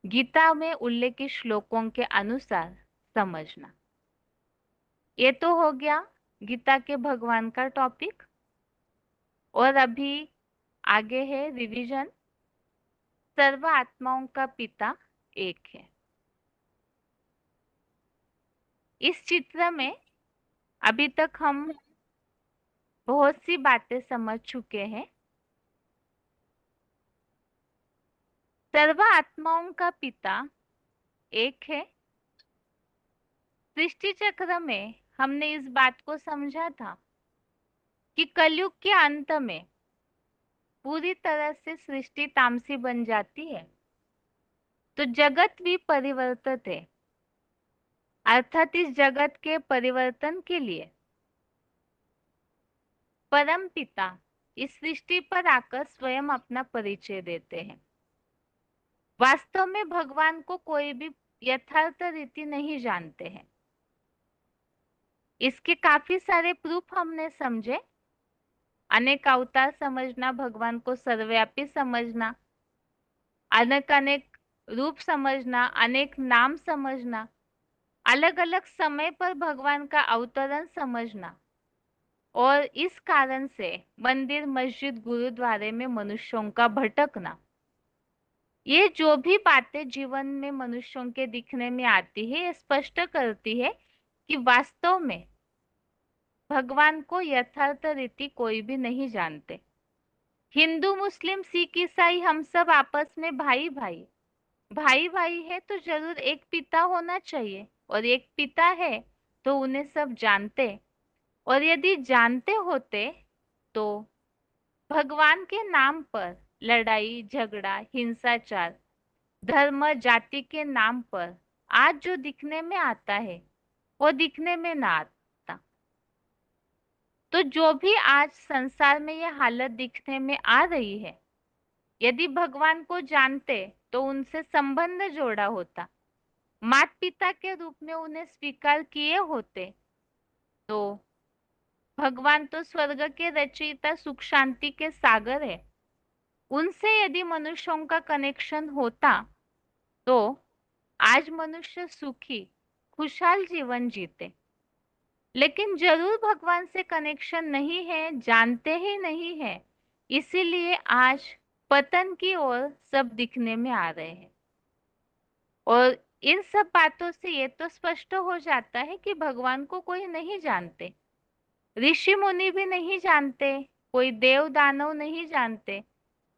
गीता में उल्लेखित श्लोकों के अनुसार समझना। ये तो हो गया गीता के भगवान का टॉपिक। और अभी आगे है रिवीजन। सर्व आत्माओं का पिता एक है। इस चित्र में अभी तक हम बहुत सी बातें समझ चुके हैं। सर्व आत्माओं का पिता एक है। सृष्टि चक्र में हमने इस बात को समझा था कि कलयुग के अंत में पूरी तरह से सृष्टि तामसी बन जाती है तो जगत भी परिवर्तित है। अर्थात इस जगत के परिवर्तन के लिए परम पिता इस सृष्टि पर आकर स्वयं अपना परिचय देते हैं। वास्तव में भगवान को कोई भी यथार्थ रीति नहीं जानते हैं। इसके काफी सारे प्रूफ हमने समझे। अनेक अवतार समझना, भगवान को सर्वव्यापी समझना, अनेक अनेक रूप समझना, अनेक नाम समझना, अलग अलग समय पर भगवान का अवतरण समझना, और इस कारण से मंदिर, मस्जिद, गुरुद्वारे में मनुष्यों का भटकना, ये जो भी बातें जीवन में मनुष्यों के दिखने में आती है, ये स्पष्ट करती है कि वास्तव में भगवान को यथार्थ रीति कोई भी नहीं जानते। हिंदू, मुस्लिम, सिख, ईसाई हम सब आपस में भाई भाई भाई भाई है तो जरूर एक पिता होना चाहिए, और एक पिता है तो उन्हें सब जानते। और यदि जानते होते तो भगवान के नाम पर लड़ाई झगड़ा, हिंसाचार, धर्म जाति के नाम पर आज जो दिखने में आता है वो दिखने में ना आता। तो जो भी आज संसार में ये हालत दिखने में आ रही है, यदि भगवान को जानते तो उनसे संबंध जोड़ा होता, माता पिता के रूप में उन्हें स्वीकार किए होते, तो भगवान तो स्वर्ग के रचयिता, सुख शांति के सागर है, उनसे यदि मनुष्यों का कनेक्शन होता तो आज मनुष्य सुखी खुशहाल जीवन जीते। लेकिन जरूर भगवान से कनेक्शन नहीं है, जानते ही नहीं है, इसीलिए आज पतन की ओर सब दिखने में आ रहे हैं। और इन सब बातों से ये तो स्पष्ट हो जाता है कि भगवान को कोई नहीं जानते, ऋषि मुनि भी नहीं जानते, कोई देव दानव नहीं जानते।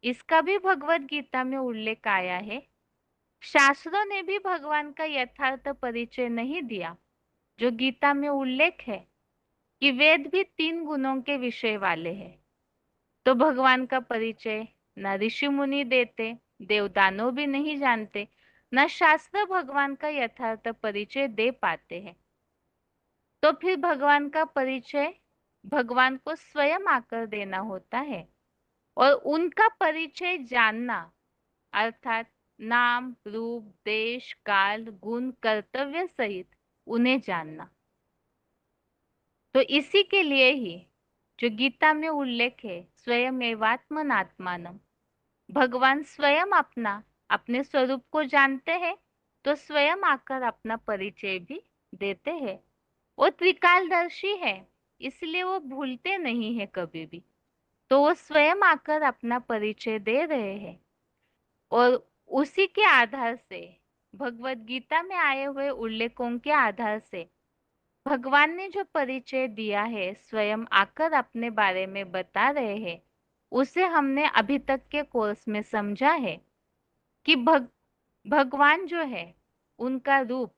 इसका भी भगवत गीता में उल्लेख आया है। शास्त्रों ने भी भगवान का यथार्थ परिचय नहीं दिया। जो गीता में उल्लेख है कि वेद भी 3 गुणों के विषय वाले हैं, तो भगवान का परिचय न ऋषि मुनि देते, देवदानव भी नहीं जानते, न शास्त्र भगवान का यथार्थ परिचय दे पाते हैं। तो फिर भगवान का परिचय भगवान को स्वयं आकर देना होता है, और उनका परिचय जानना अर्थात नाम, रूप, देश, काल, गुण, कर्तव्य सहित उन्हें जानना। तो इसी के लिए ही जो गीता में उल्लेख है, स्वयं एवात्मनात्मानम, भगवान स्वयं अपने स्वरूप को जानते हैं, तो स्वयं आकर अपना परिचय भी देते हैं। वो त्रिकालदर्शी है, इसलिए वो भूलते नहीं है कभी भी। तो वो स्वयं आकर अपना परिचय दे रहे हैं, और उसी के आधार से, भगवत गीता में आए हुए उल्लेखों के आधार से भगवान ने जो परिचय दिया है, स्वयं आकर अपने बारे में बता रहे हैं, उसे हमने अभी तक के कोर्स में समझा है कि भगवान जो है, उनका रूप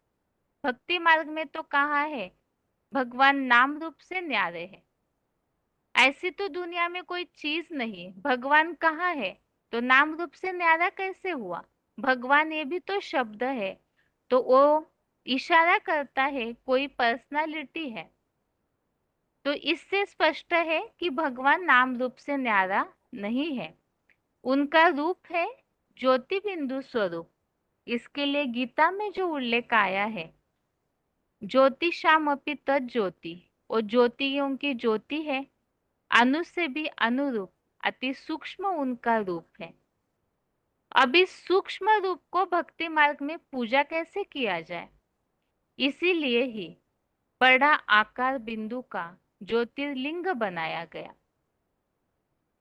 भक्ति मार्ग में तो कहा है भगवान नाम रूप से न्यारे है। ऐसी तो दुनिया में कोई चीज नहीं, भगवान कहाँ है तो नाम रूप से न्यारा कैसे हुआ? भगवान ये भी तो शब्द है, तो वो इशारा करता है कोई पर्सनालिटी है। तो इससे स्पष्ट है कि भगवान नाम रूप से न्यारा नहीं है। उनका रूप है ज्योति बिंदु स्वरूप। इसके लिए गीता में जो उल्लेख आया है, ज्योतिषामपि तज्ज्योति, और ज्योतियों की ज्योति है, अनु से भी अनुरूप, अति सूक्ष्म उनका रूप है। अब इस सूक्ष्म रूप को भक्ति मार्ग में पूजा कैसे किया जाए? इसीलिए ही बड़ा आकार बिंदु का ज्योतिर्लिंग बनाया गया।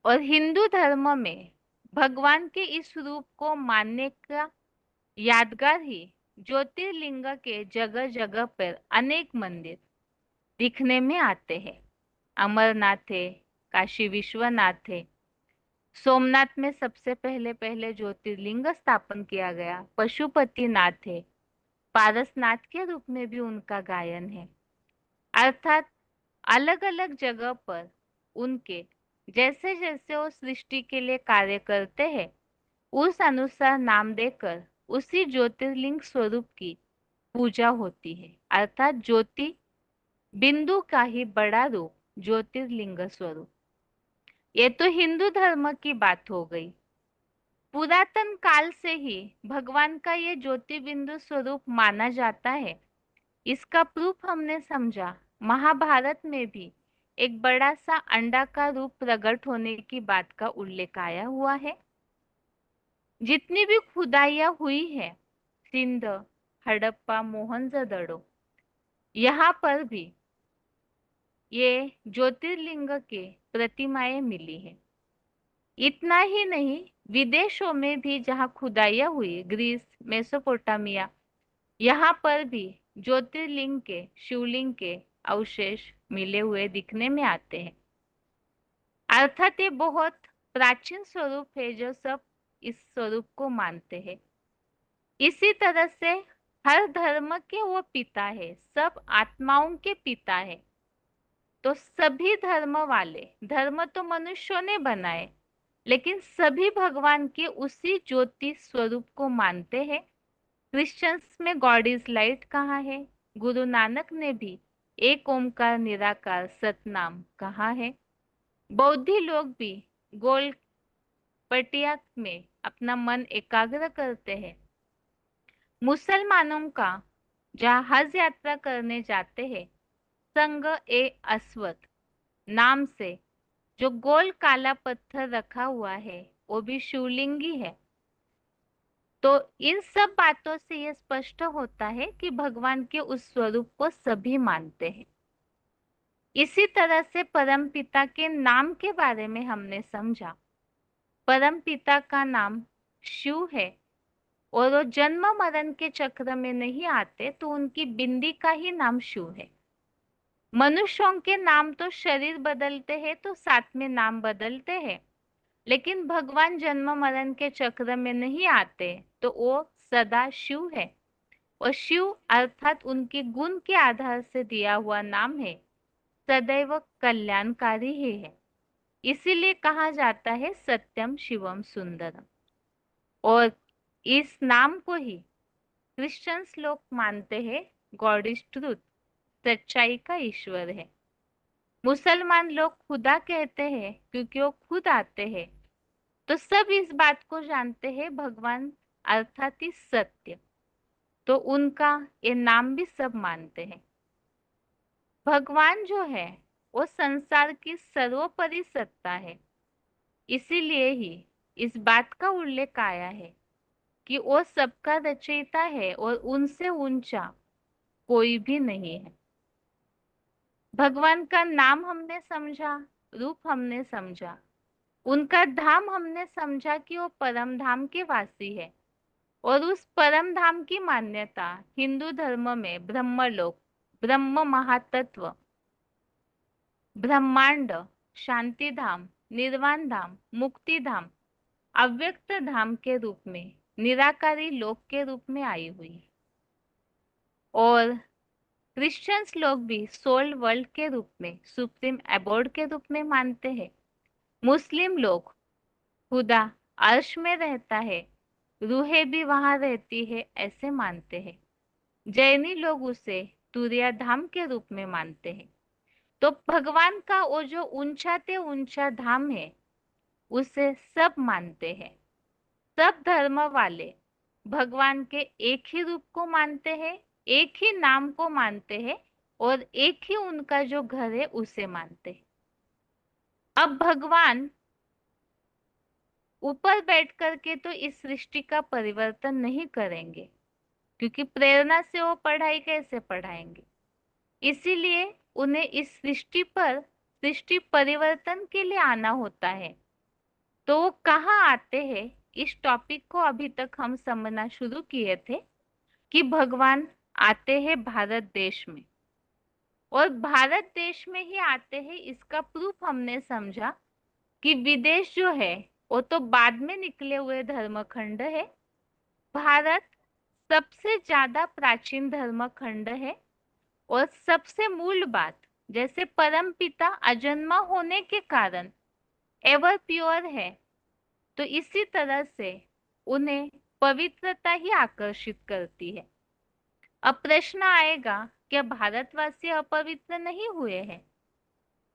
और हिंदू धर्म में भगवान के इस रूप को मानने का यादगार ही ज्योतिर्लिंग के जगह जगह पर अनेक मंदिर दिखने में आते हैं। अमरनाथ है, काशी विश्वनाथ है, सोमनाथ में सबसे पहले पहले ज्योतिर्लिंग स्थापन किया गया पशुपतिनाथ है, पारसनाथ के रूप में भी उनका गायन है। अर्थात अलग अलग जगह पर उनके जैसे जैसे वो सृष्टि के लिए कार्य करते हैं, उस अनुसार नाम देकर उसी ज्योतिर्लिंग स्वरूप की पूजा होती है। अर्थात ज्योति बिंदु का ही बड़ा रूप ज्योतिर्लिंग स्वरूप। ये तो हिंदू धर्म की बात हो गई। पुरातन काल से ही भगवान का ये ज्योति बिंदु स्वरूप माना जाता है। इसका प्रूफ हमने समझा, महाभारत में भी एक बड़ा सा अंडा का रूप प्रकट होने की बात का उल्लेख आया हुआ है। जितनी भी खुदाइयां हुई है, सिंध, हड़प्पा, मोहनजोदड़ो, यहाँ पर भी ये ज्योतिर्लिंग के प्रतिमाएं मिली है। इतना ही नहीं, विदेशों में भी जहाँ खुदाइयां हुई, ग्रीस, मेसोपोटामिया, यहाँ पर भी ज्योतिर्लिंग के, शिवलिंग के अवशेष मिले हुए दिखने में आते हैं। अर्थात ये बहुत प्राचीन स्वरूप है, जो सब इस स्वरूप को मानते हैं। इसी तरह से हर धर्म के वो पिता है, सब आत्माओं के पिता है। तो सभी धर्म वाले, धर्म तो मनुष्यों ने बनाए, लेकिन सभी भगवान के उसी ज्योति स्वरूप को मानते हैं। क्रिश्चियंस में गॉड इज लाइट कहा है, गुरु नानक ने भी एक ओमकार निराकार सतनाम कहा है। बौद्धि लोग भी गोल पटिया में अपना मन एकाग्र करते हैं। मुसलमानों का जहाँ हज यात्रा करने जाते हैं, संग ए अस्वद नाम से जो गोल काला पत्थर रखा हुआ है, वो भी शिवलिंगी है। तो इन सब बातों से यह स्पष्ट होता है कि भगवान के उस स्वरूप को सभी मानते हैं। इसी तरह से परम पिता के नाम के बारे में हमने समझा। परम पिता का नाम शिव है, और वो जन्म मरण के चक्र में नहीं आते, तो उनकी बिंदी का ही नाम शिव है। मनुष्यों के नाम तो शरीर बदलते हैं तो साथ में नाम बदलते हैं, लेकिन भगवान जन्म मरण के चक्र में नहीं आते, तो वो सदा शिव है। और शिव अर्थात उनके गुण के आधार से दिया हुआ नाम है, सदैव कल्याणकारी ही है। इसीलिए कहा जाता है सत्यम शिवम सुंदरम। और इस नाम को ही क्रिश्चियंस लोग मानते हैं गॉड इज ट्रूथ, सच्चाई का ईश्वर है। मुसलमान लोग खुदा कहते हैं क्योंकि वो खुद आते हैं। तो सब इस बात को जानते हैं भगवान अर्थात ही सत्य, तो उनका ये नाम भी सब मानते हैं। भगवान जो है वो संसार की सर्वोपरि सत्ता है। इसीलिए ही इस बात का उल्लेख आया है कि वो सबका रचयिता है और उनसे ऊंचा कोई भी नहीं है। भगवान का नाम हमने समझा, रूप हमने समझा, उनका धाम हमने समझा कि वो परम धाम के वासी है। और उस परम धाम की मान्यता हिंदू धर्म में ब्रह्मलोक, ब्रह्म महातत्व, ब्रह्मांड, शांति धाम, निर्वाण धाम, मुक्ति धाम, अव्यक्त धाम के रूप में, निराकारी लोक के रूप में आई हुई है। और क्रिश्चियंस लोग भी सोल वर्ल्ड के रूप में, सुप्रीम अबोर्ड के रूप में मानते हैं। मुस्लिम लोग खुदा अर्श में रहता है, रूहें भी वहां रहती है ऐसे मानते हैं। जैनी लोग उसे तुरिया धाम के रूप में मानते हैं। तो भगवान का वो जो ऊंचा ते ऊंचा धाम है उसे सब मानते हैं। सब धर्म वाले भगवान के एक ही रूप को मानते हैं, एक ही नाम को मानते हैं और एक ही उनका जो घर है उसे मानते हैं। अब भगवान ऊपर बैठ करके तो इस सृष्टि का परिवर्तन नहीं करेंगे, क्योंकि प्रेरणा से वो पढ़ाई कैसे पढ़ाएंगे। इसीलिए उन्हें इस सृष्टि पर सृष्टि परिवर्तन के लिए आना होता है। तो वो कहाँ आते हैं, इस टॉपिक को अभी तक हम समझना शुरू किए थे कि भगवान आते हैं भारत देश में। और भारत देश में ही आते हैं इसका प्रूफ हमने समझा कि विदेश जो है वो तो बाद में निकले हुए धर्मखंड है। भारत सबसे ज्यादा प्राचीन धर्मखंड है। और सबसे मूल बात, जैसे परम पिता अजन्मा होने के कारण एवर प्योर है, तो इसी तरह से उन्हें पवित्रता ही आकर्षित करती है। अब प्रश्न आएगा, क्या भारतवासी अपवित्र नहीं हुए हैं?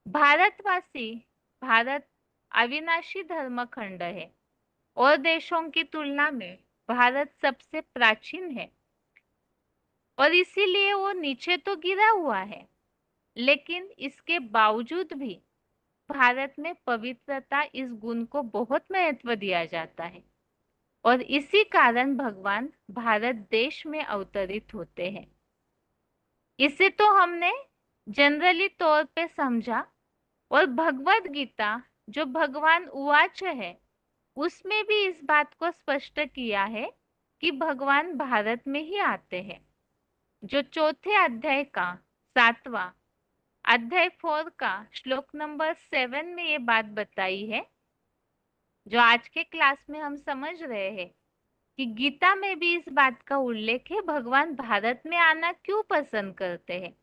भारतवासी, भारत अविनाशी धर्मखंड है और देशों की तुलना में भारत सबसे प्राचीन है। और इसीलिए वो नीचे तो गिरा हुआ है, लेकिन इसके बावजूद भी भारत में पवित्रता इस गुण को बहुत महत्व दिया जाता है। और इसी कारण भगवान भारत देश में अवतरित होते हैं। इसे तो हमने जनरली तौर पे समझा। और भगवत गीता जो भगवान उवाच है उसमें भी इस बात को स्पष्ट किया है कि भगवान भारत में ही आते हैं। जो चौथे अध्याय का 7वां अध्याय 4 का श्लोक नंबर 7 में ये बात बताई है, जो आज के क्लास में हम समझ रहे हैं कि गीता में भी इस बात का उल्लेख है भगवान भारत में आना क्यों पसंद करते हैं।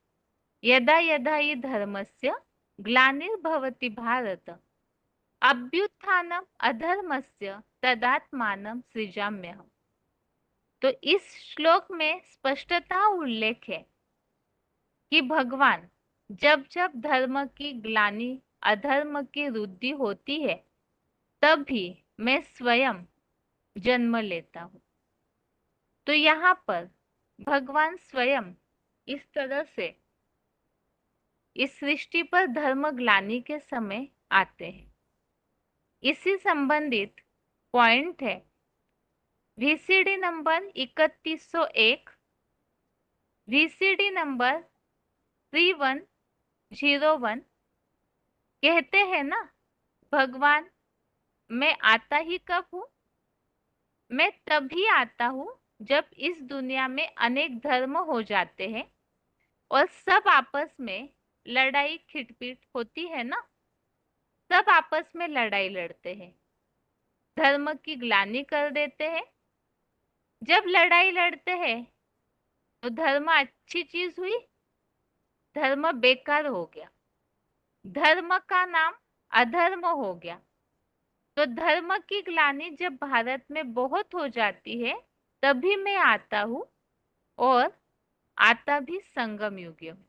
यदा यदा हि धर्मस्य ग्लानिर्भवति भारत अभ्युत्थानम अधर्मस्य तदात्मानं सृजाम्यहम्। तो इस श्लोक में स्पष्टता उल्लेख है कि भगवान जब जब धर्म की ग्लानि, अधर्म की वृद्धि होती है, तभी मैं स्वयं जन्म लेता हूँ। तो यहाँ पर भगवान स्वयं इस तरह से इस सृष्टि पर धर्म ग्लानि के समय आते हैं। इसी संबंधित पॉइंट है वीसीडी नंबर 3101, वीसीडी नंबर 3101। कहते हैं ना, भगवान मैं आता ही कब हूँ? मैं तभी आता हूँ जब इस दुनिया में अनेक धर्म हो जाते हैं और सब आपस में लड़ाई खिटपिट होती है ना, सब आपस में लड़ाई लड़ते हैं, धर्म की ग्लानि कर देते हैं। जब लड़ाई लड़ते हैं तो धर्म अच्छी चीज हुई? धर्म बेकार हो गया। धर्म का नाम अधर्म हो गया। तो धर्म की ग्लानि जब भारत में बहुत हो जाती है तभी मैं आता हूँ, और आता भी संगम युग में।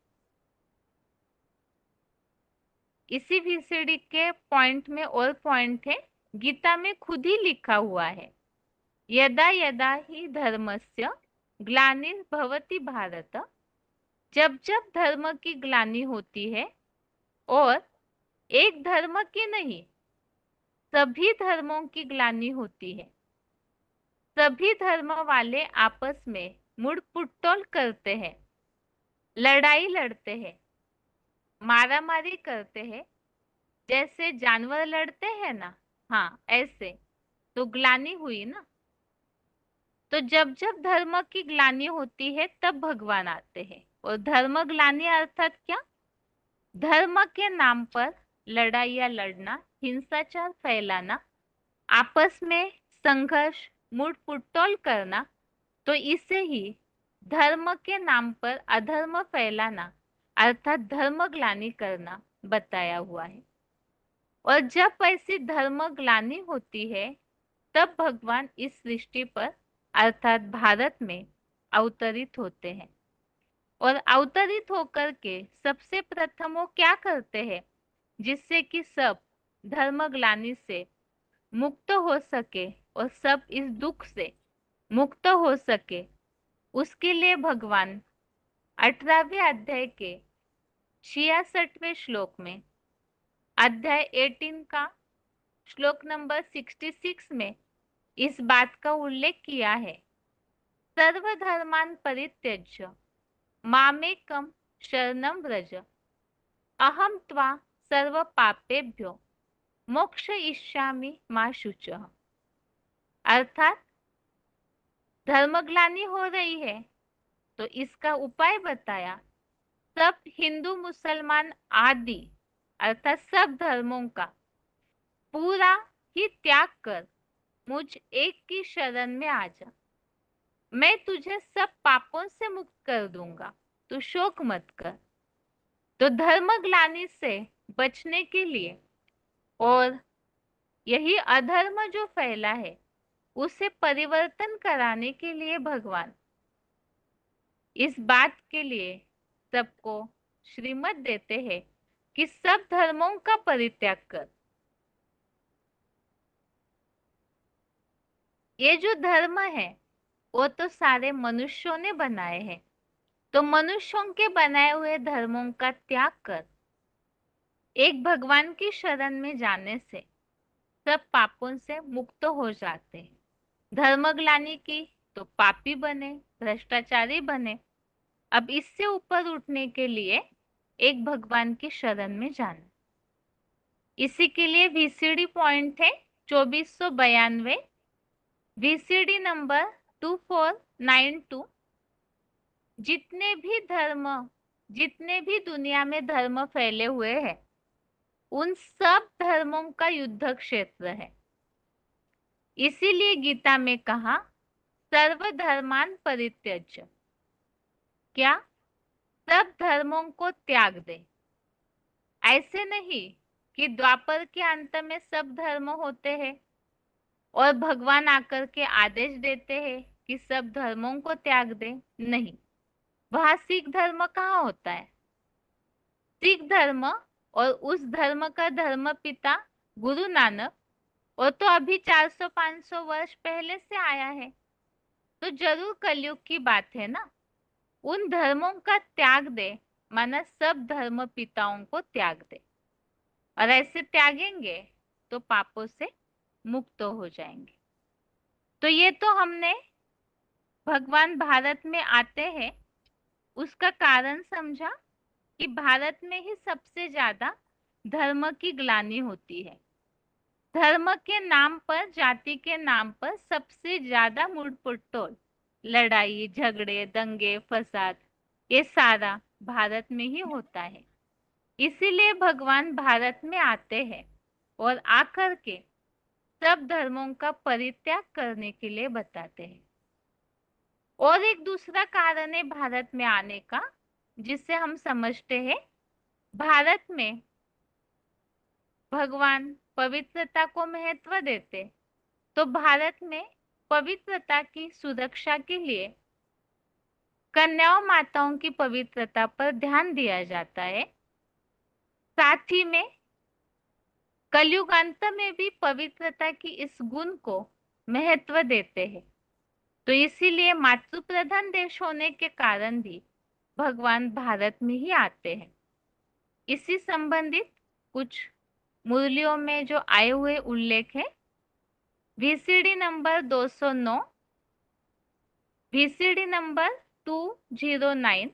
इसी VCD के पॉइंट में और पॉइंट है, गीता में खुद ही लिखा हुआ है, यदा यदा ही धर्मस्य ग्लानिर्भवति भारत। जब जब धर्म की ग्लानि होती है, और एक धर्म की नहीं, सभी धर्मों की ग्लानि होती है, सभी धर्म वाले आपस में मुड़पुट्टोल करते हैं, लड़ाई लड़ते हैं, मारामारी करते हैं, जैसे जानवर लड़ते हैं ना, हाँ ऐसे, तो ग्लानि हुई ना। तो जब जब धर्म की ग्लानि होती है तब भगवान आते हैं। और धर्म ग्लानि अर्थात क्या? धर्म के नाम पर लड़ाइयाँ लड़ना, हिंसाचार फैलाना, आपस में संघर्ष, मुड़पुट्टोल करना, तो इसे ही धर्म के नाम पर अधर्म फैलाना अर्थात धर्म ग्लानि करना बताया हुआ है। और जब ऐसी धर्म ग्लानि होती है तब भगवान इस सृष्टि पर अर्थात भारत में अवतरित होते हैं। और अवतरित होकर के सबसे प्रथम वो क्या करते हैं, जिससे कि सब धर्म ग्लानि से मुक्त हो सके और सब इस दुख से मुक्त हो सके, उसके लिए भगवान 18वें अध्याय के 66वें श्लोक में, अध्याय 18 का श्लोक नंबर 66 में इस बात का उल्लेख किया है। सर्वधर्मान् परित्यज्य मामेकं शरणं व्रज, अहम त्वा सर्व पापेभ्यो मोक्षयिष्यामि मा शुचः। अर्थात धर्मग्लानि हो रही है तो इसका उपाय बताया। सब हिंदू मुसलमान आदि अर्थात सब धर्मों का पूरा ही त्याग कर मुझ एक की शरण में आ जा, मैं तुझे सब पापों से मुक्त कर दूंगा, तू शोक मत कर। तो धर्मग्लानि से बचने के लिए और यही अधर्म जो फैला है उसे परिवर्तन कराने के लिए भगवान इस बात के लिए सबको श्रीमत देते हैं कि सब धर्मों का परित्याग कर। ये जो धर्म है वो तो सारे मनुष्यों ने बनाए हैं, तो मनुष्यों के बनाए हुए धर्मों का त्याग कर एक भगवान की शरण में जाने से सब पापों से मुक्त हो जाते हैं। धर्मग्लानि की तो पापी बने, भ्रष्टाचारी बने। अब इससे ऊपर उठने के लिए एक भगवान की शरण में जाना। इसी के लिए VCD पॉइंट है 2492, VCD नंबर 2492। जितने भी दुनिया में धर्म फैले हुए हैं उन सब धर्मों का युद्ध क्षेत्र है। इसीलिए गीता में कहा सर्वधर्मान परित्यज्य, क्या? सब धर्मों को त्याग दे। ऐसे नहीं कि द्वापर के अंत में सब धर्म होते हैं और भगवान आकर के आदेश देते हैं कि सब धर्मों को त्याग दे, नहीं। वहां सिख धर्म कहाँ होता है? सिख धर्म और उस धर्म का धर्म पिता गुरु नानक, वो तो अभी 400-500 वर्ष पहले से आया है, तो जरूर कलयुग की बात है ना। उन धर्मों का त्याग दे माना सब धर्म पिताओं को त्याग दे, और ऐसे त्यागेंगे तो पापों से मुक्त हो जाएंगे। तो ये तो हमने भगवान भारत में आते हैं उसका कारण समझा कि भारत में ही सबसे ज्यादा धर्म की ग्लानि होती है। धर्म के नाम पर, जाति के नाम पर सबसे ज्यादा मुड़पुट्टोल, लड़ाई झगड़े दंगे फसाद, ये सारा भारत में ही होता है। इसीलिए भगवान भारत में आते हैं और आकर के सब धर्मों का परित्याग करने के लिए बताते हैं। और एक दूसरा कारण है भारत में आने का, जिससे हम समझते हैं भारत में भगवान पवित्रता को महत्व देते, तो भारत में पवित्रता की सुरक्षा के लिए कन्याओं माताओं की पवित्रता पर ध्यान दिया जाता है। साथ ही में कलयुगांत में भी पवित्रता की इस गुण को महत्व देते हैं। तो इसीलिए मातृ प्रधान देश होने के कारण भी भगवान भारत में ही आते हैं। इसी संबंधित कुछ मुरलियों में जो आए हुए उल्लेख है, VCD नंबर 209, VCD नंबर 209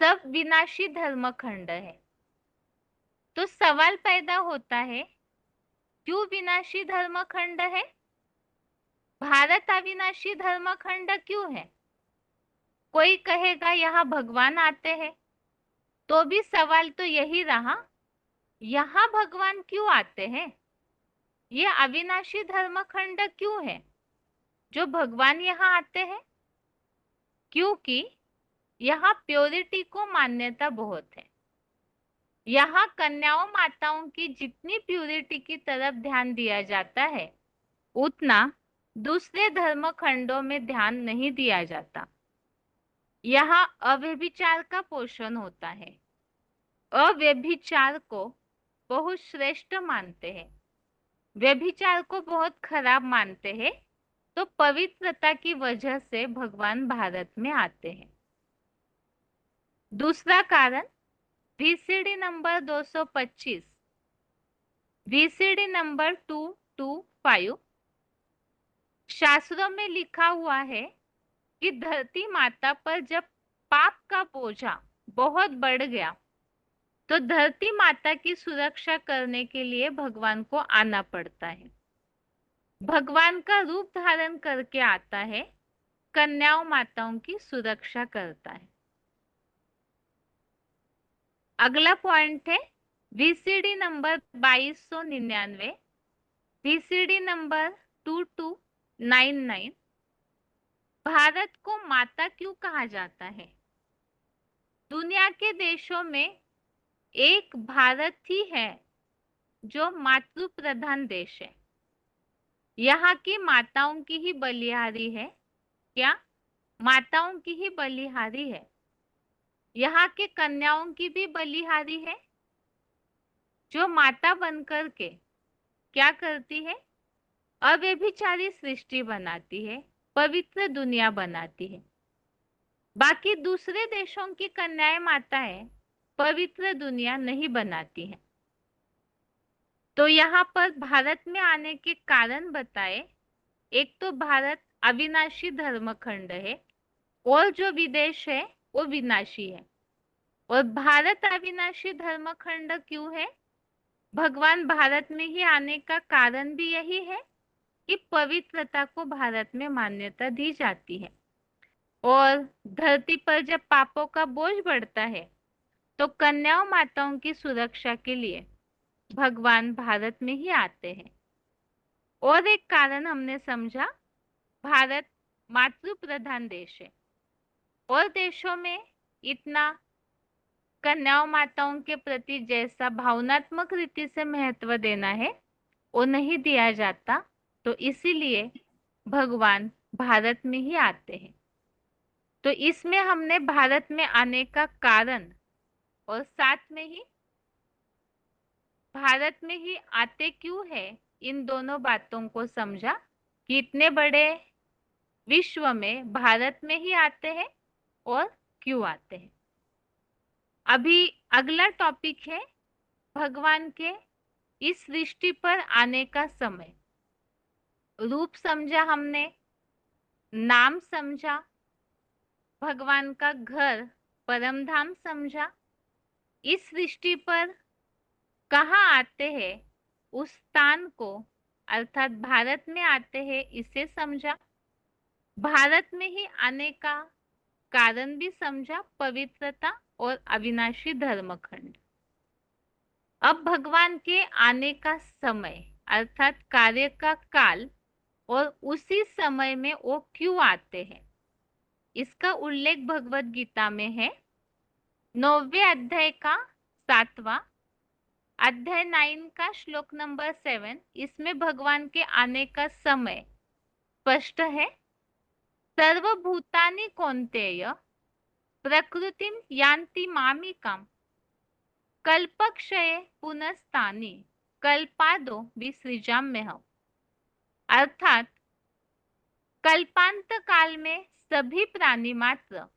सब विनाशी धर्मखंड है। तो सवाल पैदा होता है, क्यों विनाशी धर्मखंड है? भारत अविनाशी धर्मखंड क्यों है? कोई कहेगा यहाँ भगवान आते हैं, तो भी सवाल तो यही रहा, यहाँ भगवान क्यों आते हैं? ये अविनाशी धर्मखंड क्यों है जो भगवान यहाँ आते हैं? क्योंकि यहाँ प्योरिटी को मान्यता बहुत है। यहाँ कन्याओं माताओं की जितनी प्योरिटी की तरफ ध्यान दिया जाता है, उतना दूसरे धर्मखंडों में ध्यान नहीं दिया जाता। यहाँ अव्यभिचार का पोषण होता है। अव्यभिचार को बहुत श्रेष्ठ मानते हैं, व्यभिचार को बहुत खराब मानते हैं। तो पवित्रता की वजह से भगवान भारत में आते हैं। दूसरा कारण VCD नंबर 225, VCD नंबर 225, शास्त्रों में लिखा हुआ है कि धरती माता पर जब पाप का बोझा बहुत बढ़ गया, तो धरती माता की सुरक्षा करने के लिए भगवान को आना पड़ता है। भगवान का रूप धारण करके आता है, कन्याओं माताओं की सुरक्षा करता है। अगला पॉइंट है VCD number 2299, VCD number 2299, Bharat को माता क्यों कहा जाता है? दुनिया के देशों में एक भारत ही है जो मातृ प्रधान देश है। यहाँ की माताओं की ही बलिहारी है। क्या? माताओं की ही बलिहारी है। यहाँ के कन्याओं की भी बलिहारी है, जो माता बनकर के क्या करती है? अव्यभिचारी सृष्टि बनाती है, पवित्र दुनिया बनाती है। बाकी दूसरे देशों की कन्याएं माताएं पवित्र दुनिया नहीं बनाती हैं। तो यहाँ पर भारत में आने के कारण बताए। एक तो भारत अविनाशी धर्मखंड है, और जो विदेश है वो विनाशी है। और भारत अविनाशी धर्मखंड क्यों है? भगवान भारत में ही आने का कारण भी यही है कि पवित्रता को भारत में मान्यता दी जाती है। और धरती पर जब पापों का बोझ बढ़ता है, तो कन्याओं माताओं की सुरक्षा के लिए भगवान भारत में ही आते हैं। और एक कारण हमने समझा, भारत मातृ प्रधान देश है, और देशों में इतना कन्याओं माताओं के प्रति जैसा भावनात्मक रीति से महत्व देना है वो नहीं दिया जाता। तो इसीलिए भगवान भारत में ही आते हैं। तो इसमें हमने भारत में आने का कारण और साथ में ही भारत में ही आते क्यों है, इन दोनों बातों को समझा कि इतने बड़े विश्व में भारत में ही आते हैं और क्यों आते हैं। अभी अगला टॉपिक है भगवान के इस सृष्टि पर आने का समय। रूप समझा हमने, नाम समझा, भगवान का घर परम धाम समझा, इस सृष्टि पर कहाँ आते हैं उस स्थान को अर्थात भारत में आते हैं इसे समझा, भारत में ही आने का कारण भी समझा, पवित्रता और अविनाशी धर्मखंड। अब भगवान के आने का समय अर्थात कार्य का काल और उसी समय में वो क्यों आते हैं, इसका उल्लेख भगवत गीता में है। 9वें अध्याय का 7वां अध्याय 9 का श्लोक नंबर 7, इसमें भगवान के आने का समय स्पष्ट है। सर्वभूतानि कौन्तेय प्रकृतिम यान्ति मामिकाम कल्पक्षये पुनस्तानि कल्पादो विसृजाम्यहम्। अर्थात कल्पांत काल में सभी प्राणी मात्र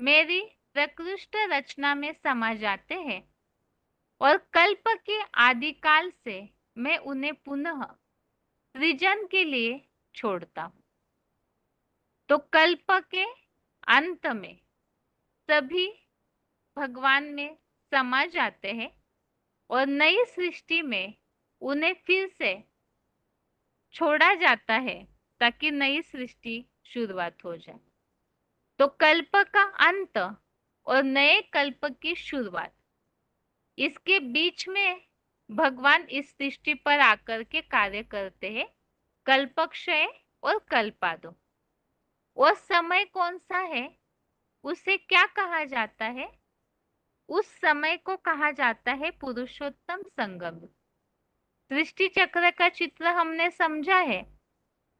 मेरी प्रकृष्ट रचना में समा जाते हैं और कल्प के आदि काल से मैं उन्हें पुनः सृजन के लिए छोड़ता हूँ। तो कल्प के अंत में सभी भगवान में समा जाते हैं और नई सृष्टि में उन्हें फिर से छोड़ा जाता है ताकि नई सृष्टि शुरुआत हो जाए। तो कल्प का अंत और नए कल्प की शुरुआत, इसके बीच में भगवान इस सृष्टि पर आकर के कार्य करते हैं, कल्पक्षय और कल्पादो। वो समय कौन सा है, उसे क्या कहा जाता है? उस समय को कहा जाता है पुरुषोत्तम संगम। सृष्टि चक्र का चित्र हमने समझा है।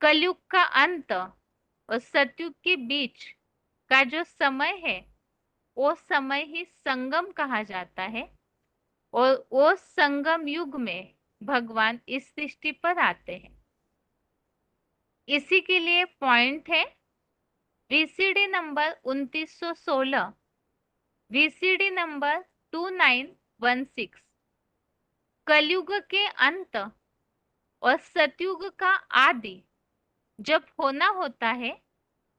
कलयुग का अंत और सतयुग के बीच का जो समय है वो समय ही संगम कहा जाता है और वो संगम युग में भगवान इस सृष्टि पर आते हैं। इसी के लिए पॉइंट है वीसीडी नंबर 2916, वीसीडी नंबर 2916। कलयुग के अंत और सतयुग का आदि जब होना होता है,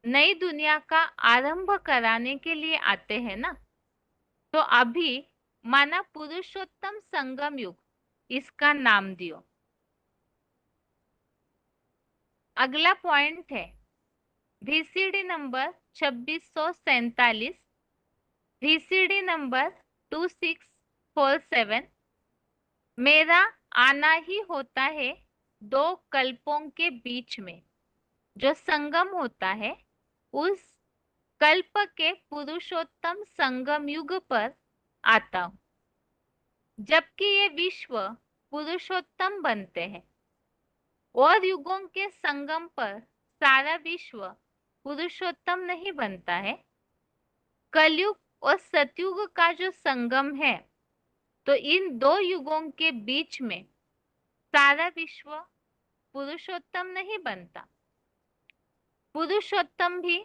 नई दुनिया का आरंभ कराने के लिए आते हैं ना, तो अभी माना पुरुषोत्तम संगम युग इसका नाम दियो। अगला पॉइंट है वीसीडी नंबर 2647, वीसीडी नंबर 2647। मेरा आना ही होता है दो कल्पों के बीच में जो संगम होता है, उस कल्प के पुरुषोत्तम संगम युग पर आता हूं। जबकि ये विश्व पुरुषोत्तम बनते हैं और युगों के संगम पर सारा विश्व पुरुषोत्तम नहीं बनता है। कलयुग और सतयुग का जो संगम है, तो इन दो युगों के बीच में सारा विश्व पुरुषोत्तम नहीं बनता। पुरुषोत्तम भी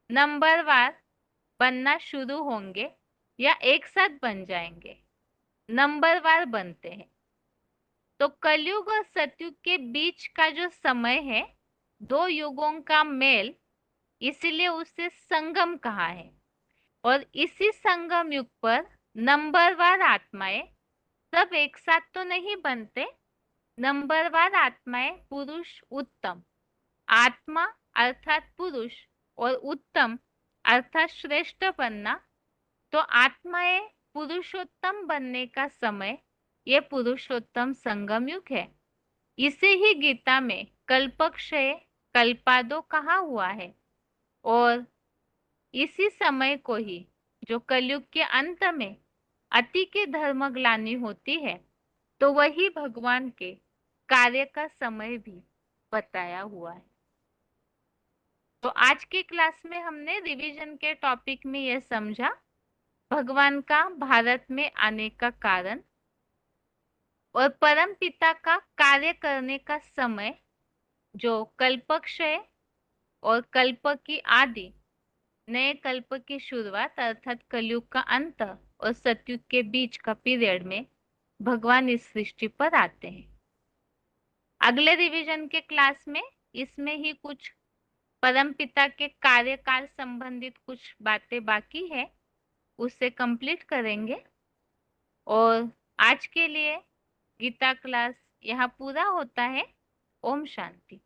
नंबरवार बनना शुरू होंगे या एक साथ बन जाएंगे, नंबरवार बनते हैं। तो कलयुग और सतयुग के बीच का जो समय है, दो युगों का मेल, इसीलिए उसे संगम कहा है। और इसी संगम युग पर नंबरवार आत्माएं सब एक साथ तो नहीं बनते। नंबरवार आत्माएं पुरुष उत्तम, आत्मा अर्थात पुरुष और उत्तम अर्थात श्रेष्ठ बनना, तो आत्माएं पुरुषोत्तम बनने का समय ये पुरुषोत्तम संगम युग है। इसे ही गीता में कल्पक्षय कल्पादो कहा हुआ है। और इसी समय को ही जो कलयुग के अंत में अति के धर्म ग्लानि होती है, तो वही भगवान के कार्य का समय भी बताया हुआ है। तो आज की क्लास में हमने रिवीजन के टॉपिक में यह समझा भगवान का भारत में आने का कारण और परम पिता का कार्य करने का समय, जो कल्पक्षय और कल्प की आदि, नए कल्प की शुरुआत अर्थात कलयुग का अंत और सतयुग के बीच का पीरियड में भगवान इस सृष्टि पर आते हैं। अगले रिवीजन के क्लास में इसमें ही कुछ परम पिता के कार्यकाल संबंधित कुछ बातें बाकी है, उसे कंप्लीट करेंगे। और आज के लिए गीता क्लास यहाँ पूरा होता है। ओम शांति।